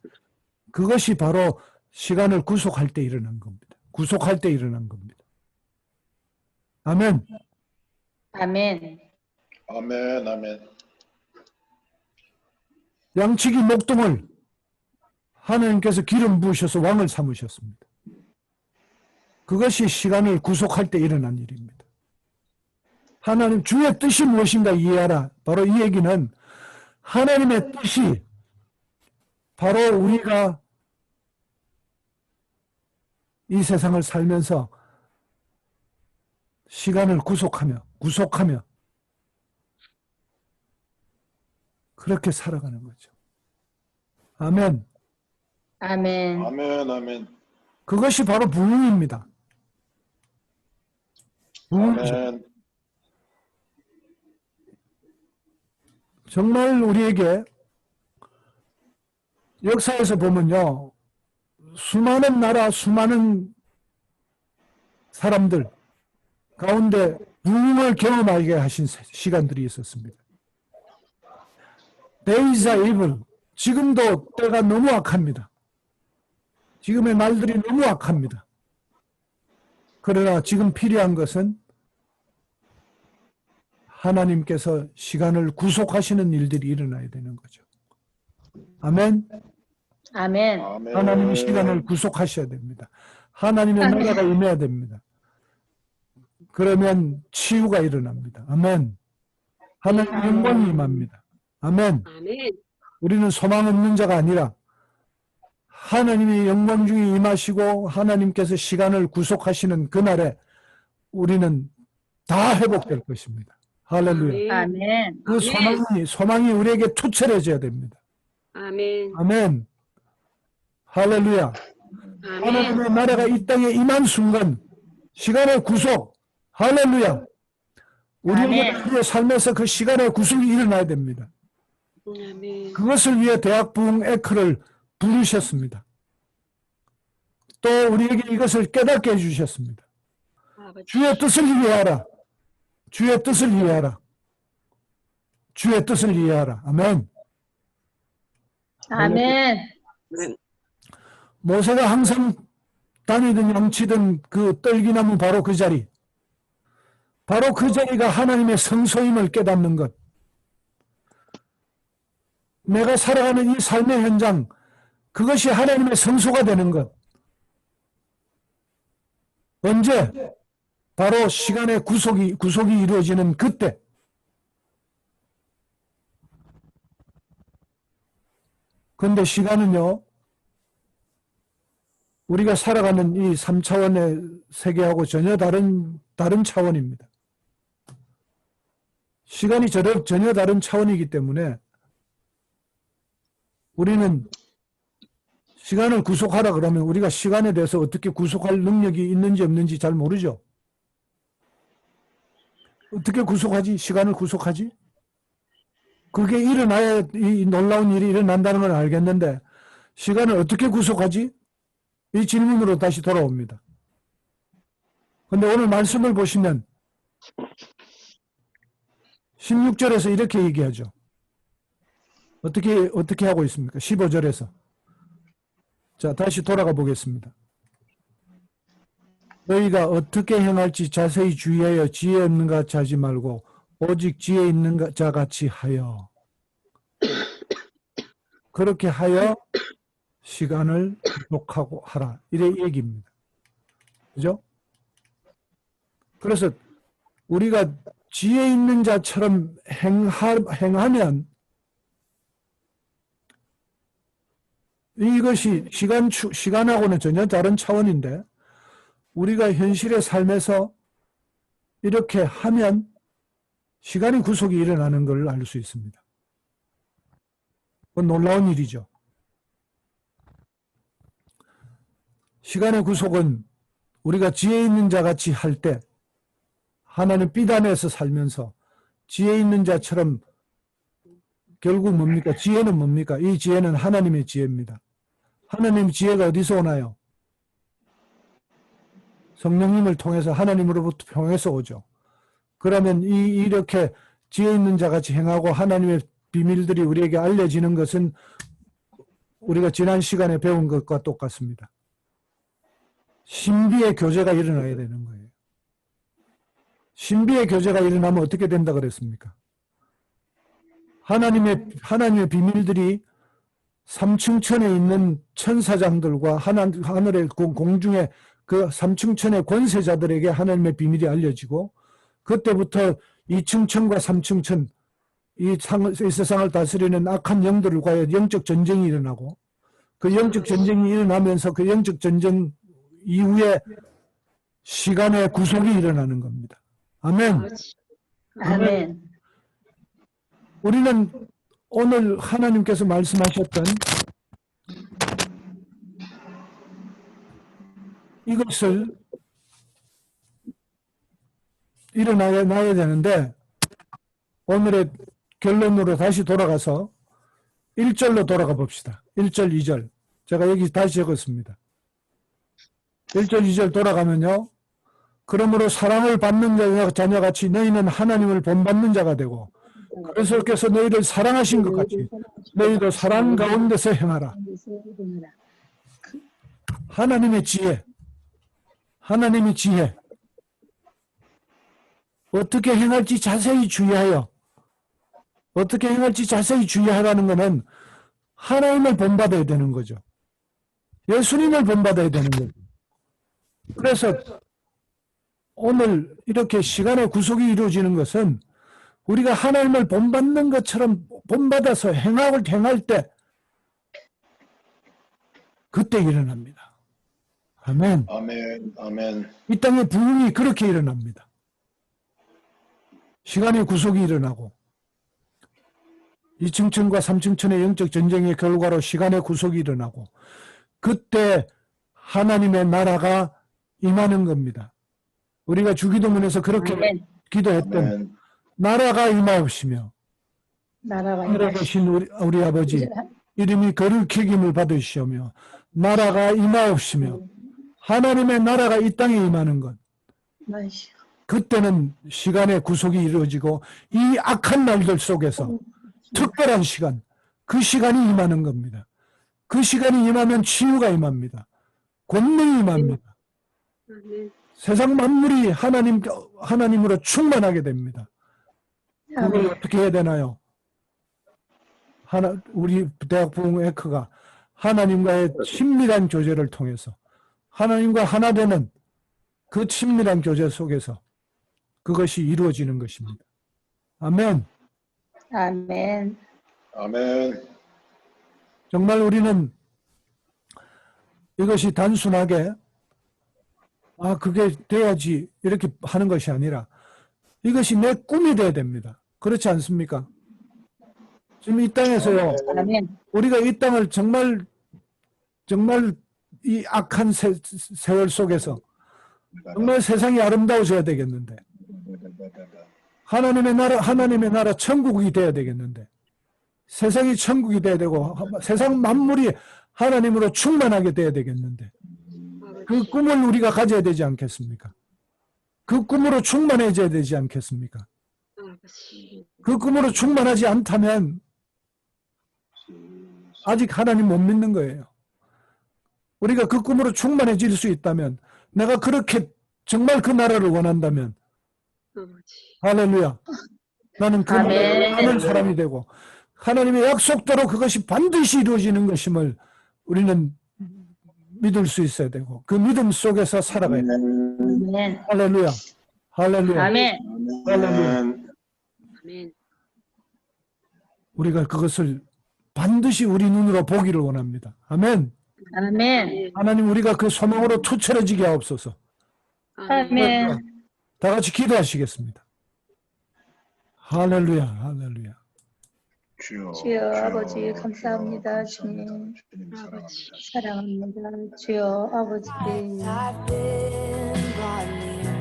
그것이 바로 시간을 구속할 때 일어난 겁니다. 구속할 때 일어난 겁니다. 아멘. 아멘. 아멘, 아멘. 양치기 목동을 하나님께서 기름 부으셔서 왕을 삼으셨습니다. 그것이 시간을 구속할 때 일어난 일입니다. 하나님 주의 뜻이 무엇인가 이해하라. 바로 이 얘기는 하나님의 뜻이 바로 우리가 이 세상을 살면서 시간을 구속하며 그렇게 살아가는 거죠. 아멘. 아멘. 아멘. 아멘. 그것이 바로 부흥입니다. 부흥이죠. 아멘. 정말 우리에게 역사에서 보면요, 수많은 나라, 수많은 사람들 가운데 부흥을 경험하게 하신 시간들이 있었습니다. Days are evil. 지금도 때가 너무 악합니다. 지금의 날들이 너무 악합니다. 그러나 지금 필요한 것은 하나님께서 시간을 구속하시는 일들이 일어나야 되는 거죠. 아멘. 아멘. 아멘. 하나님이 시간을 구속하셔야 됩니다. 하나님의 나라가 임해야 됩니다. 그러면 치유가 일어납니다. 아멘. 하나님의 영광이 임합니다. 아멘. 아멘. 우리는 소망 없는 자가 아니라 하나님의 영광 중에 임하시고 하나님께서 시간을 구속하시는 그날에 우리는 다 회복될 것입니다. 할렐루야. 아멘. 그 소망이 우리에게 투철해져야 됩니다. 아멘. 아멘. 할렐루야. 아멘. 하나님의 나라가 이 땅에 임한 순간 시간의 구속. 할렐루야. 우리의 아멘. 삶에서 그 시간의 구속이 일어나야 됩니다. 아멘. 그것을 위해 대학부흥 에크를 부르셨습니다. 또 우리에게 이것을 깨닫게 해주셨습니다. 아버지. 주의 뜻을 이해하라. 주의 뜻을 이해하라. 주의 뜻을 이해하라. 아멘. 아멘. 아멘. 모세가 항상 다니던 양치던 그 떨기나무 바로 그 자리. 바로 그 자리가 하나님의 성소임을 깨닫는 것. 내가 살아가는 이 삶의 현장, 그것이 하나님의 성소가 되는 것. 언제? 바로 시간의 구속이 이루어지는 그때. 그런데 시간은요, 우리가 살아가는 이 3차원의 세계하고 전혀 다른 차원입니다. 시간이 전혀 다른 차원이기 때문에 우리는 시간을 구속하라 그러면 우리가 시간에 대해서 어떻게 구속할 능력이 있는지 없는지 잘 모르죠. 어떻게 구속하지? 시간을 구속하지? 그게 일어나야 이 놀라운 일이 일어난다는 걸 알겠는데 시간을 어떻게 구속하지? 이 질문으로 다시 돌아옵니다. 그런데 오늘 말씀을 보시면 16절에서 이렇게 얘기하죠. 어떻게 하고 있습니까? 15절에서. 자, 다시 돌아가 보겠습니다. 너희가 어떻게 행할지 자세히 주의하여 지혜 없는 것 같이 하지 말고 오직 지혜 있는 자 같이 하여. 그렇게 하여 시간을 구속하고 하라. 이래 얘기입니다. 그죠? 그래서 우리가 지혜 있는 자처럼 행하면 이것이 시간하고는 전혀 다른 차원인데 우리가 현실의 삶에서 이렇게 하면 시간의 구속이 일어나는 걸 알 수 있습니다. 그건 놀라운 일이죠. 시간의 구속은 우리가 지혜 있는 자 같이 할 때 하나님 빛 안에서 살면서 지혜 있는 자처럼 결국 뭡니까? 지혜는 뭡니까? 이 지혜는 하나님의 지혜입니다. 하나님의 지혜가 어디서 오나요? 성령님을 통해서 하나님으로부터 통해서 오죠. 그러면 이렇게 지혜 있는 자같이 행하고 하나님의 비밀들이 우리에게 알려지는 것은 우리가 지난 시간에 배운 것과 똑같습니다. 신비의 교제가 일어나야 되는 거예요. 신비의 교제가 일어나면 어떻게 된다 그랬습니까? 하나님의 비밀들이 삼층천에 있는 천사장들과 하늘의 공중의 그 삼층천의 권세자들에게 하나님의 비밀이 알려지고 그때부터 이층천과 삼층천 이 세상을 다스리는 악한 영들과의 영적 전쟁이 일어나고 그 영적 전쟁이 일어나면서 그 영적 전쟁 이후에 시간의 구속이 일어나는 겁니다. 아멘. 아멘. 우리는 오늘 하나님께서 말씀하셨던 이것을 일어나야 되는데 오늘의 결론으로 다시 돌아가서 1절로 돌아가 봅시다. 1절, 2절. 제가 여기 다시 적었습니다. 1절, 2절 돌아가면요. 그러므로 사랑을 받는 자녀같이 너희는 하나님을 본받는 자가 되고 그리스도께서 너희를 사랑하신 것 같이 너희도 사랑 가운데서 행하라. 하나님의 지혜. 하나님의 지혜. 어떻게 행할지 자세히 주의하여 어떻게 행할지 자세히 주의하라는 것은 하나님을 본받아야 되는 거죠. 예수님을 본받아야 되는 거죠. 그래서 오늘 이렇게 시간의 구속이 이루어지는 것은 우리가 하나님을 본받는 것처럼 본받아서 행할 때 그때 일어납니다. 아멘. 아멘. 아멘. 이 땅의 부흥이 그렇게 일어납니다. 시간의 구속이 일어나고 2층천과 3층천의 영적 전쟁의 결과로 시간의 구속이 일어나고 그때 하나님의 나라가 임하는 겁니다. 우리가 주기도문에서 그렇게 아멘. 기도했던 아멘. 나라가 임하옵시며 나라가 하늘에 계신 우리 아버지 이름이 거룩히 여김을 받으시오며 나라가 임하옵시며 하나님의 나라가 이 땅에 임하는 것 그때는 시간의 구속이 이루어지고 이 악한 날들 속에서 특별한 시간 그 시간이 임하는 겁니다. 그 시간이 임하면 치유가 임합니다. 권능이 임합니다. 아멘. 세상 만물이 하나님으로 충만하게 됩니다. 그걸 어떻게 해야 되나요? 우리 대학 부흥회크가 하나님과의 친밀한 교제를 통해서 하나님과 하나 되는 그 친밀한 교제 속에서 그것이 이루어지는 것입니다. 아멘. 아멘. 아멘. 정말 우리는 이것이 단순하게 그게 돼야지 이렇게 하는 것이 아니라 이것이 내 꿈이 돼야 됩니다. 그렇지 않습니까? 지금 이 땅에서요. 아멘. 우리가 이 땅을 정말 이 악한 세월 속에서 정말 세상이 아름다워져야 되겠는데 하나님의 나라 천국이 돼야 되겠는데 세상이 천국이 돼야 되고 세상 만물이 하나님으로 충만하게 돼야 되겠는데 그 꿈을 우리가 가져야 되지 않겠습니까? 그 꿈으로 충만해져야 되지 않겠습니까? 그 꿈으로 충만하지 않다면 아직 하나님 못 믿는 거예요. 우리가 그 꿈으로 충만해질 수 있다면 내가 그렇게 정말 그 나라를 원한다면 할렐루야. 나는 그 나라를 하는 사람이 되고 하나님의 약속대로 그것이 반드시 이루어지는 것임을 우리는 믿을 수 있어야 되고 그 믿음 속에서 살아가야 돼요. 아멘. 할렐루야. 할렐루야. 아멘. 할렐루야. 아멘. 우리가 그것을 반드시 우리 눈으로 보기를 원합니다. 아멘. 아멘. 하나님 우리가 그 소망으로 투철해지게 하옵소서. 아멘. 다 같이 기도하시겠습니다. 할렐루야. 할렐루야. 주여 아버지 감사합니다. 주님 아버지. 사랑합니다. 주여 아버지 I've been brought near.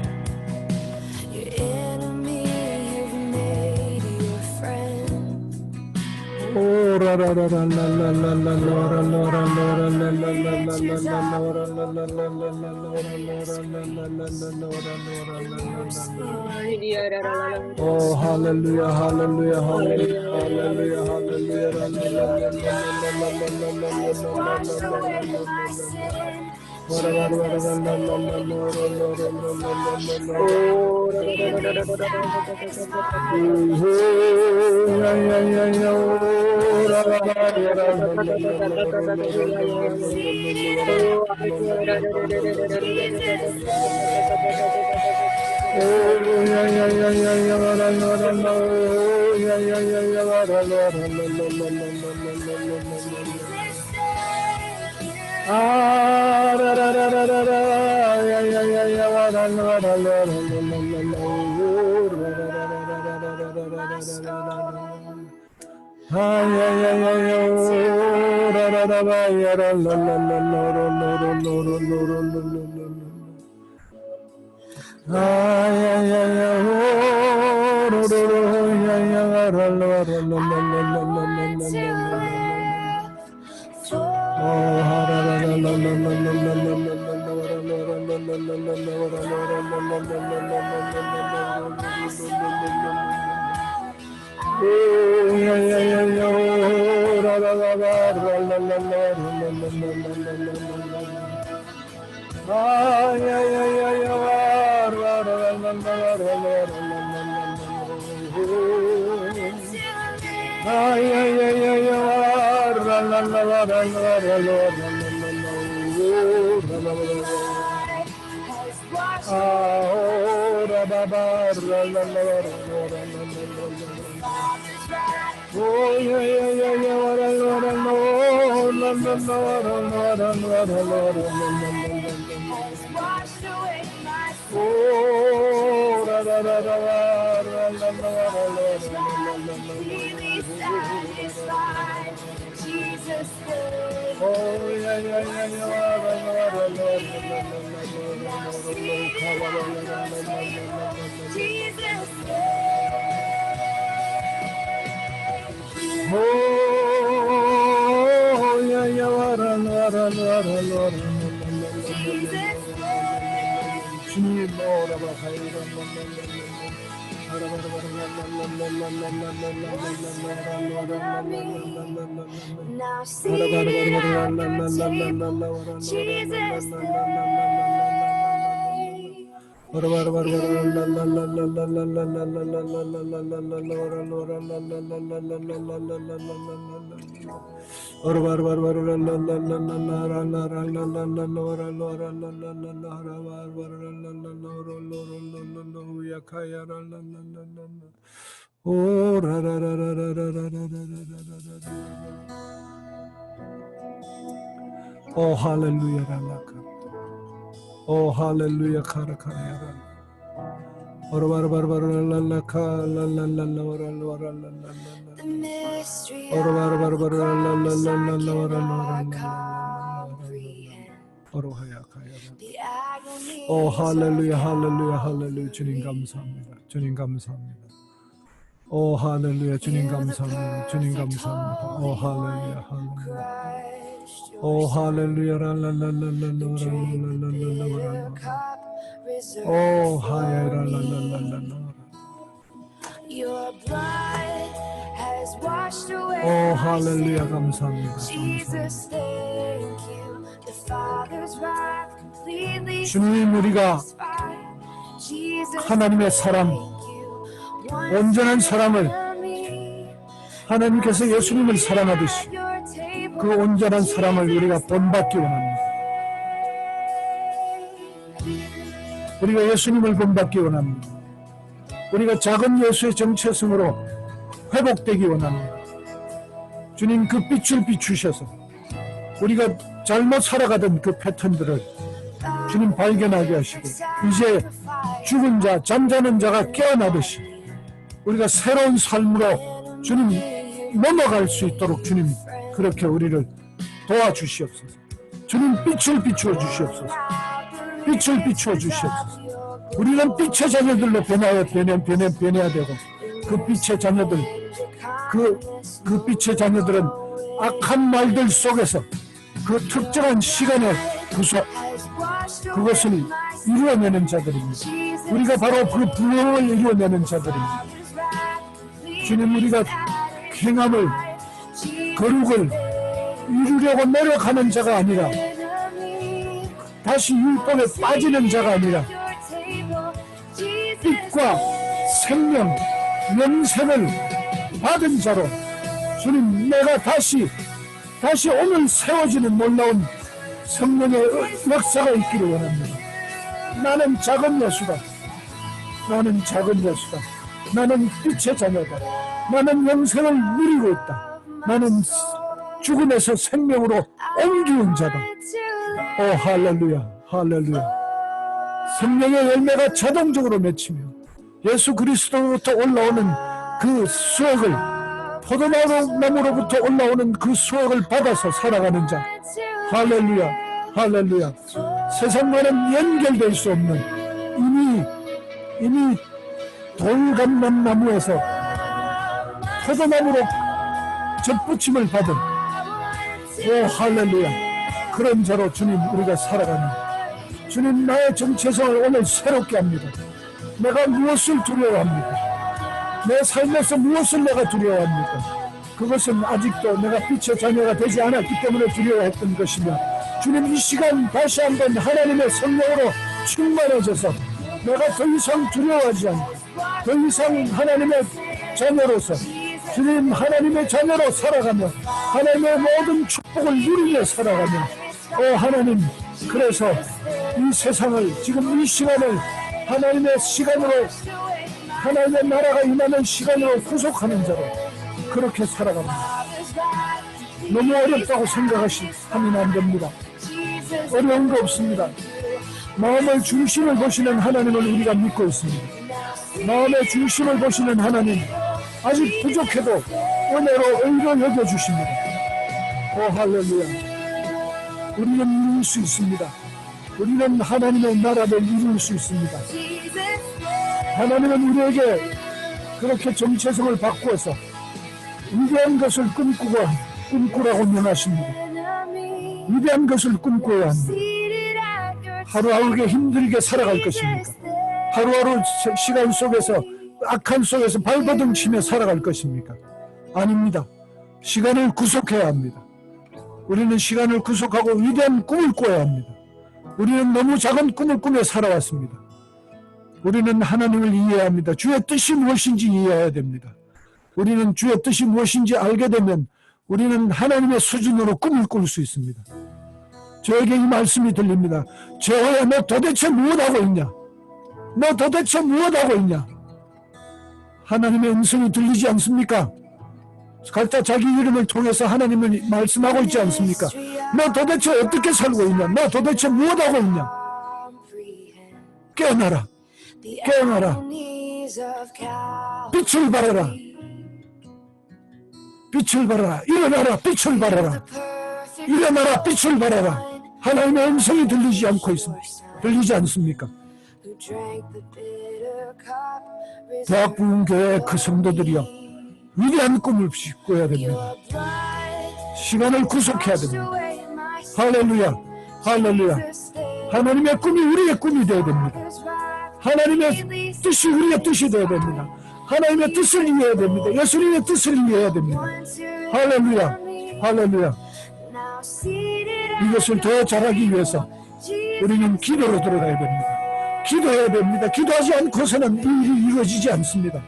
Your enemy have made you a friend. 오 할렐루야 할렐루야 할렐루야 할렐루야 Now see Jesus' Oh, hallelujah. Oh, hallelujah. The mystery of the cross I cannot comprehend. The agony Oh, hallelujah, of hallelujah, hallelujah. 주님 Calvary. 감사합니다. 주님 감사합니다. Oh, hallelujah. 주님 감사합니다. 주님 감사합니다. Oh, hallelujah, hallelujah. Oh, hallelujah. Oh, hallelujah. Your blood has washed away Oh, my hallelujah. sin. 감사합니다. Jesus, thank you. The Father's wrath completely 주님, 우리가 satisfied. Jesus, 하나님의 사랑, thank you. 온전한 사랑을 하나님께서 예수님을 사랑하듯이 그 온전한 사랑을 우리가 본받기 원합니다. 우리가 예수님을 본받기 원합니다. 우리가 작은 예수의 정체성으로 회복되기 원합니다. 주님, 그 빛을 비추셔서 우리가 잘못 살아가던 그 패턴들을 주님 발견하게 하시고 이제 죽은 자, 잠자는 자가 깨어나듯이 우리가 새로운 삶으로 주님 넘어갈 수 있도록 주님 그렇게 우리를 도와주시옵소서. 주님, 빛을 비추어 주시옵소서. 빛을 비추어 주시옵소서. 우리는 빛의 자녀들로 변해야 되고 그 빛의 자녀들, 그 빛의 자녀들은 악한 말들 속에서 그 특정한 시간에 그것을 이루어내는 자들입니다. 우리가 바로 그 부흥을 이루어내는 자들입니다. 주님, 우리가 행함을, 거룩을 이루려고 노력하는 자가 아니라 다시 율법에 빠지는 자가 아니라 빛과 생명, 영생을 받은 자로 주님, 내가 다시 오늘 세워지는 놀라운 성령의 역사가 있기를 원합니다. 나는 작은 예수다. 나는 작은 예수다. 나는 빛의 자녀다. 나는 영생을 누리고 있다. 나는 죽음에서 생명으로 옮기는 자다. 오, 할렐루야, 할렐루야. 성령의 열매가 자동적으로 맺히며 예수 그리스도로부터 올라오는 그 수확을 포도나무로부터 올라오는 그 수확을 받아서 살아가는 자. 할렐루야, 할렐루야. 세상과는 연결될 수 없는 이미 돌감람나무에서 포도나무로 접붙임을 받은 오 할렐루야. 그런 자로 주님 우리가 살아가는 주님, 나의 정체성을 오늘 새롭게 합니다. 내가 무엇을 두려워합니까? 내 삶에서 무엇을 내가 두려워합니까? 그것은 아직도 내가 빛의 자녀가 되지 않았기 때문에 두려워했던 것이며, 주님 이 시간 다시 한번 하나님의 성령으로 충만해져서 내가 더 이상 두려워하지 않고 더 이상 하나님의 자녀로서 주님 하나님의 자녀로 살아가며 하나님의 모든 축복을 누리며 살아가며 하나님, 그래서 이 세상을 지금 이 시간을 하나님의 시간으로, 하나님의 나라가 임하는 시간으로 구속하는 자로 그렇게 살아갑니다. 너무 어렵다고 생각하시면 안 됩니다. 어려운 거 없습니다. 마음의 중심을 보시는 하나님을 우리가 믿고 있습니다. 마음의 중심을 보시는 하나님, 아직 부족해도 은혜로 의로 여겨주십니다. 오 할렐루야. 우리는 이룰 수 있습니다. 우리는 하나님의 나라를 이룰 수 있습니다. 하나님은 우리에게 그렇게 정체성을 바꾸어서 위대한 것을 꿈꾸라고 명하십니다. 위대한 것을 꿈꿔야 합니다. 하루하루 힘들게 살아갈 것입니까? 하루하루 시간 속에서 악한 속에서 발버둥 치며 살아갈 것입니까? 아닙니다. 시간을 구속해야 합니다. 우리는 시간을 구속하고 위대한 꿈을 꿔야 합니다. 우리는 너무 작은 꿈을 꾸며 살아왔습니다. 우리는 하나님을 이해해야 합니다. 주의 뜻이 무엇인지 이해해야 됩니다. 우리는 주의 뜻이 무엇인지 알게 되면 우리는 하나님의 수준으로 꿈을 꿀 수 있습니다. 저에게 이 말씀이 들립니다. 제호야, 너 도대체 무엇하고 있냐? 너 도대체 무엇하고 있냐? 하나님의 음성이 들리지 않습니까? 각자 자기 이름을 통해서 하나님을 말씀하고 있지 않습니까? 너 도대체 어떻게 살고 있냐? 너 도대체 무엇하고 있냐? 깨어나라. 깨어나라. 빛을 발하라. 빛을 발하라. 일어나라. 빛을 발하라. 일어나라. 빛을 발하라. 하나님의 음성이 들리지 않고 있습니다. 들리지 않습니까? 대학부흥교회 그 성도들이여, 위대한 꿈을 꿔야 됩니다. 시간을 구속해야 됩니다. 할렐루야, 할렐루야. 하나님의 꿈이 우리의 꿈이 되어야 됩니다. 하나님의 뜻이 우리의 뜻이 되어야 됩니다. 하나님의 뜻을 이해해야 됩니다. 예수님의 뜻을 이해해야 됩니다. 할렐루야, 할렐루야. 이것을 더 잘하기 위해서 우리는 기도로 들어가야 됩니다. 기도해야 됩니다. 기도하지 않고서는 이 일이 이루어지지 않습니다.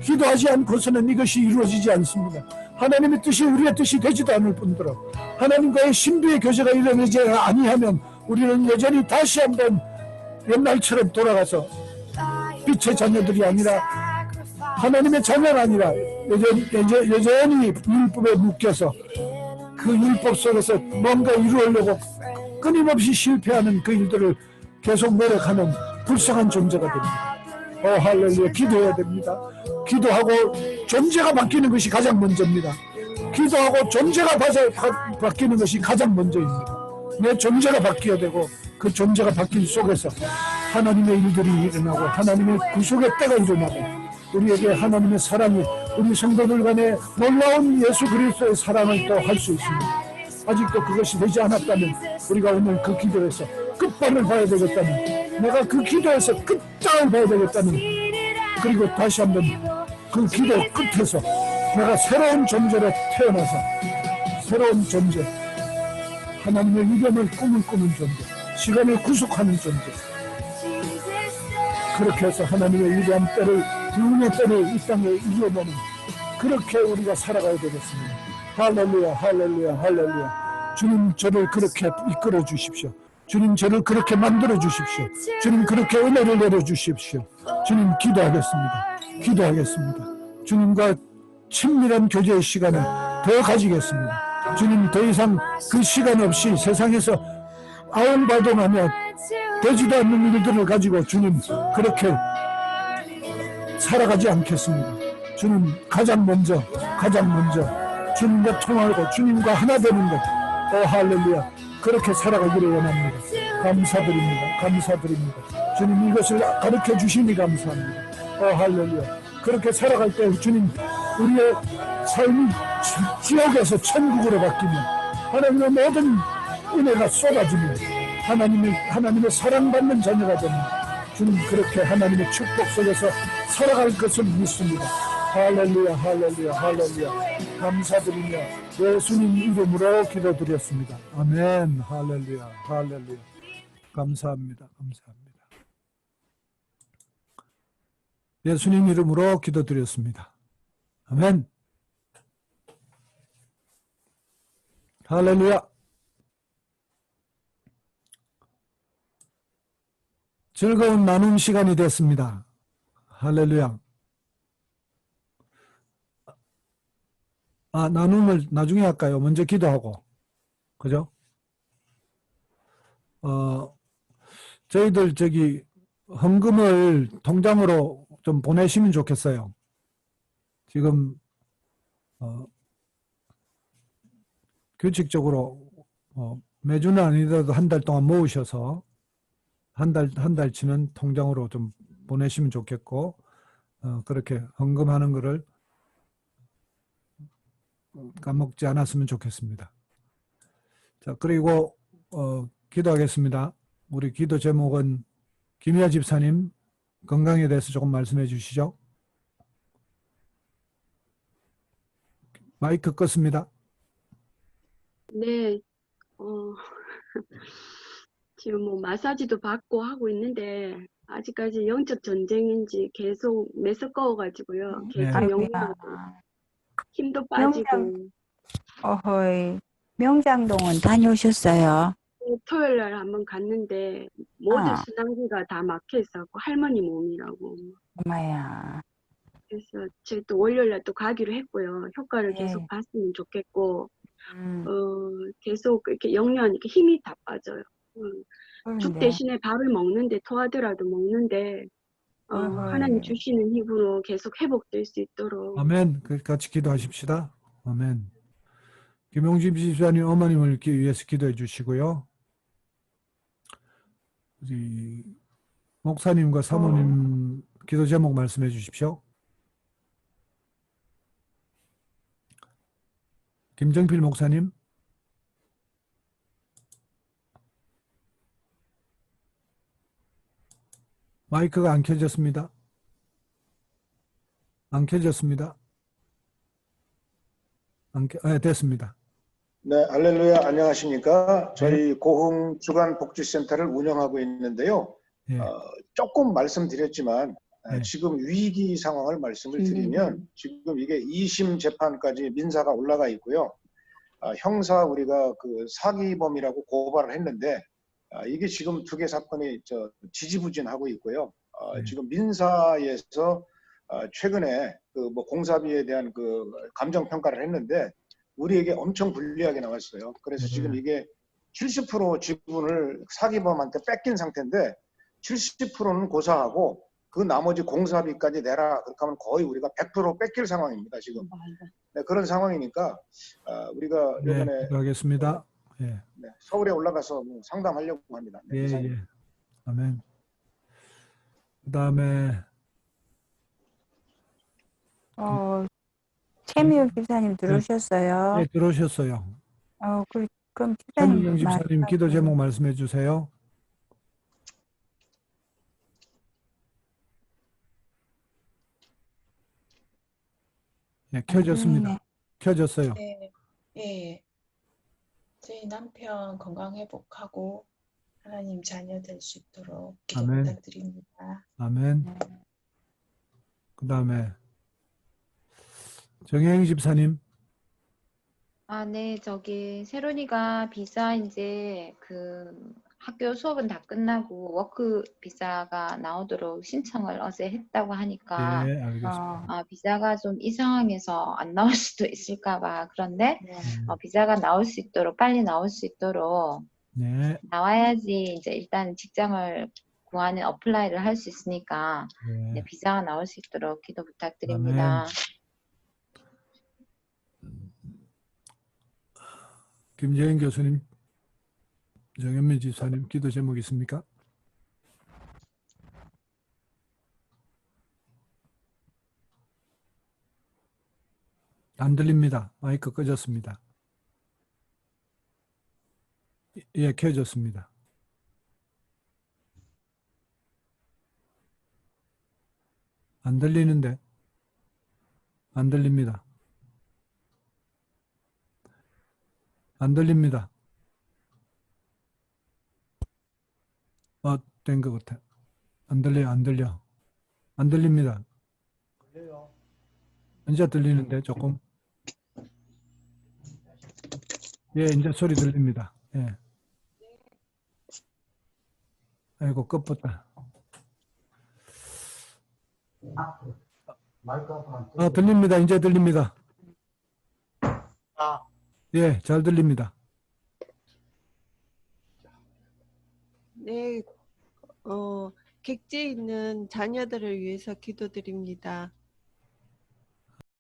기도하지 않고서는 이것이 이루어지지 않습니다. 하나님의 뜻이 우리의 뜻이 되지도 않을 뿐더러 하나님과의 신비의 교제가 이루어지지 아니하면 우리는 여전히 다시 한번 옛날처럼 돌아가서 빛의 자녀들이 아니라, 하나님의 자녀가 아니라 여전히 율법에 묶여서 그 율법 속에서 뭔가 이루려고 끊임없이 실패하는 그 일들을 계속 노력하는 불쌍한 존재가 됩니다. 할렐루야. 기도해야 됩니다. 기도하고 존재가 바뀌는 것이 가장 먼저입니다. 기도하고 존재가 바뀌는 것이 가장 먼저입니다. 내 존재가 바뀌어야 되고 그 존재가 바뀐 속에서 하나님의 일들이 일어나고 하나님의 구속의 때가 일어나고 우리에게 하나님의 사랑이, 우리 성도들 간에 놀라운 예수 그리스도의 사랑을 또 할 수 있습니다. 아직도 그것이 되지 않았다면 우리가 오늘 그 기도에서 끝발을 봐야 되겠다는, 내가 그 기도에서 끝장을 봐야 되겠다는, 그리고 다시 한번 그 기도 끝에서 내가 새로운 존재로 태어나서 새로운 존재, 하나님의 위대한 꿈을 꾸는 존재, 시간을 구속하는 존재, 그렇게 해서 하나님의 위대한 때를, 부흥의 때를 이 땅에 이루어내는, 그렇게 우리가 살아가야 되겠습니다. 할렐루야, 할렐루야, 할렐루야. 주님, 저를 그렇게 이끌어 주십시오. 주님, 저를 그렇게 만들어 주십시오. 주님, 그렇게 은혜를 내려 주십시오. 주님, 기도하겠습니다. 기도하겠습니다. 주님과 친밀한 교제의 시간을 더 가지겠습니다. 주님, 더 이상 그 시간 없이 세상에서 아웅바동하며 되지도 않는 일들을 가지고 주님, 그렇게 살아가지 않겠습니다. 주님 가장 먼저 주님과 통하고 주님과 하나 되는 것. 할렐루야. 그렇게 살아가기를 원합니다. 감사드립니다. 주님 이것을 가르쳐 주시니 감사합니다. 할렐루야. 그렇게 살아갈 때 주님 우리의 삶이 지옥에서 천국으로 바뀌면 하나님의 모든 은혜가 쏟아지면 하나님의 사랑받는 자녀가 되면 주님 그렇게 하나님의 축복 속에서 살아갈 것을 믿습니다. 할렐루야. 감사드리며 예수님 이름으로 기도드렸습니다. 아멘. 할렐루야. 감사합니다. 예수님 이름으로 기도드렸습니다. 아멘. 할렐루야. 즐거운 나눔 시간이 됐습니다. 할렐루야. 나눔을 나중에 할까요? 먼저 기도하고. 그죠? 저희들 헌금을 통장으로 좀 보내시면 좋겠어요. 지금 규칙적으로 매주는 아니더라도 한 달 동안 모으셔서 한 달치는 통장으로 좀 보내시면 좋겠고 그렇게 헌금하는 거를 까먹지 않았으면 좋겠습니다. 자, 그리고 기도하겠습니다. 우리 기도 제목은 김희아 집사님 건강에 대해서 조금 말씀해 주시죠. 마이크 껐습니다. 네, 지금 뭐 마사지도 받고 하고 있는데 아직까지 영적 전쟁인지 계속 메스꺼워가지고요. 계속 네. 영리하고 힘도 빠지고. 어허이. 명장동은 다녀오셨어요? 토요일 날 한번 갔는데 모든 순환기가 다 막혀 있었고 할머니 몸이라고. 엄마야. 그래서 제가 또 월요일 날 또 가기로 했고요. 효과를 네. 계속 봤으면 좋겠고 계속 이렇게 영리하니까 힘이 다 빠져요. 죽 그런데. 대신에 밥을 먹는데 토하더라도 먹는데 하나님 주시는 힘으로 계속 회복될 수 있도록. 아멘. 같이 기도하십시다. 아멘. 김용집 집사님 어머님을 위해서 기도해 주시고요. 우리 목사님과 사모님 기도 제목 말씀해 주십시오. 김정필 목사님. 마이크가 안 켜졌습니다. 됐습니다. 네, 할렐루야. 안녕하십니까? 저희 고흥 주간복지센터를 운영하고 있는데요. 예. 조금 말씀드렸지만 네. 지금 위기 상황을 말씀을 드리면 지금 이게 2심 재판까지 민사가 올라가 있고요. 형사 우리가 그 사기범이라고 고발을 했는데 이게 지금 2개 사건이 지지부진하고 있고요. 지금 민사에서 최근에 그 뭐 공사비에 대한 그 감정 평가를 했는데 우리에게 엄청 불리하게 나왔어요. 그래서 지금 이게 70% 지분을 사기범한테 뺏긴 상태인데 70%는 고사하고 그 나머지 공사비까지 내라. 그렇게 하면 거의 우리가 100% 뺏길 상황입니다. 지금. 네, 그런 상황이니까 우리가 이번에 기도하겠습니다. 예. 네, 서울에 올라가서 뭐 상담하려고 합니다. 네, 예. 아멘. 그다음에 최미호 집사님 들어오셨어요? 네, 들어오셨어요. 그럼 최민경 집사님 기도 제목 말씀해 주세요. 네, 켜졌습니다. 켜졌어요. 네, 예. 저희 남편 건강 회복하고 하나님 자녀 될 수 있도록 기도 아멘. 부탁드립니다. 아멘. 그다음에 정혜영 집사님. 네, 세론이가 비자 이제 학교 수업은 다 끝나고 워크 비자가 나오도록 신청을 어제 했다고 하니까 네, 알겠습니다. 비자가 좀 이 상황에서 안 나올 수도 있을까 봐. 그런데 비자가 나올 수 있도록 빨리 나올 수 있도록 네. 나와야지 이제 일단 직장을 구하는 어플라이를 할 수 있으니까 네. 네, 비자가 나올 수 있도록 기도 부탁드립니다. 김재인 교수님, 정현미 집사님 기도 제목 있습니까? 안 들립니다. 마이크 꺼졌습니다. 예, 켜졌습니다. 안 들리는데? 안 들립니다. 안 들립니다. 된 것 같아. 안 들려요, 안 들려. 안 들립니다. 이제 들리는데, 조금. 예, 이제 소리 들립니다. 예. 아이고, 끝부터. 들립니다. 이제 들립니다. 예, 잘 들립니다. 네, 객지에 있는 자녀들을 위해서 기도드립니다.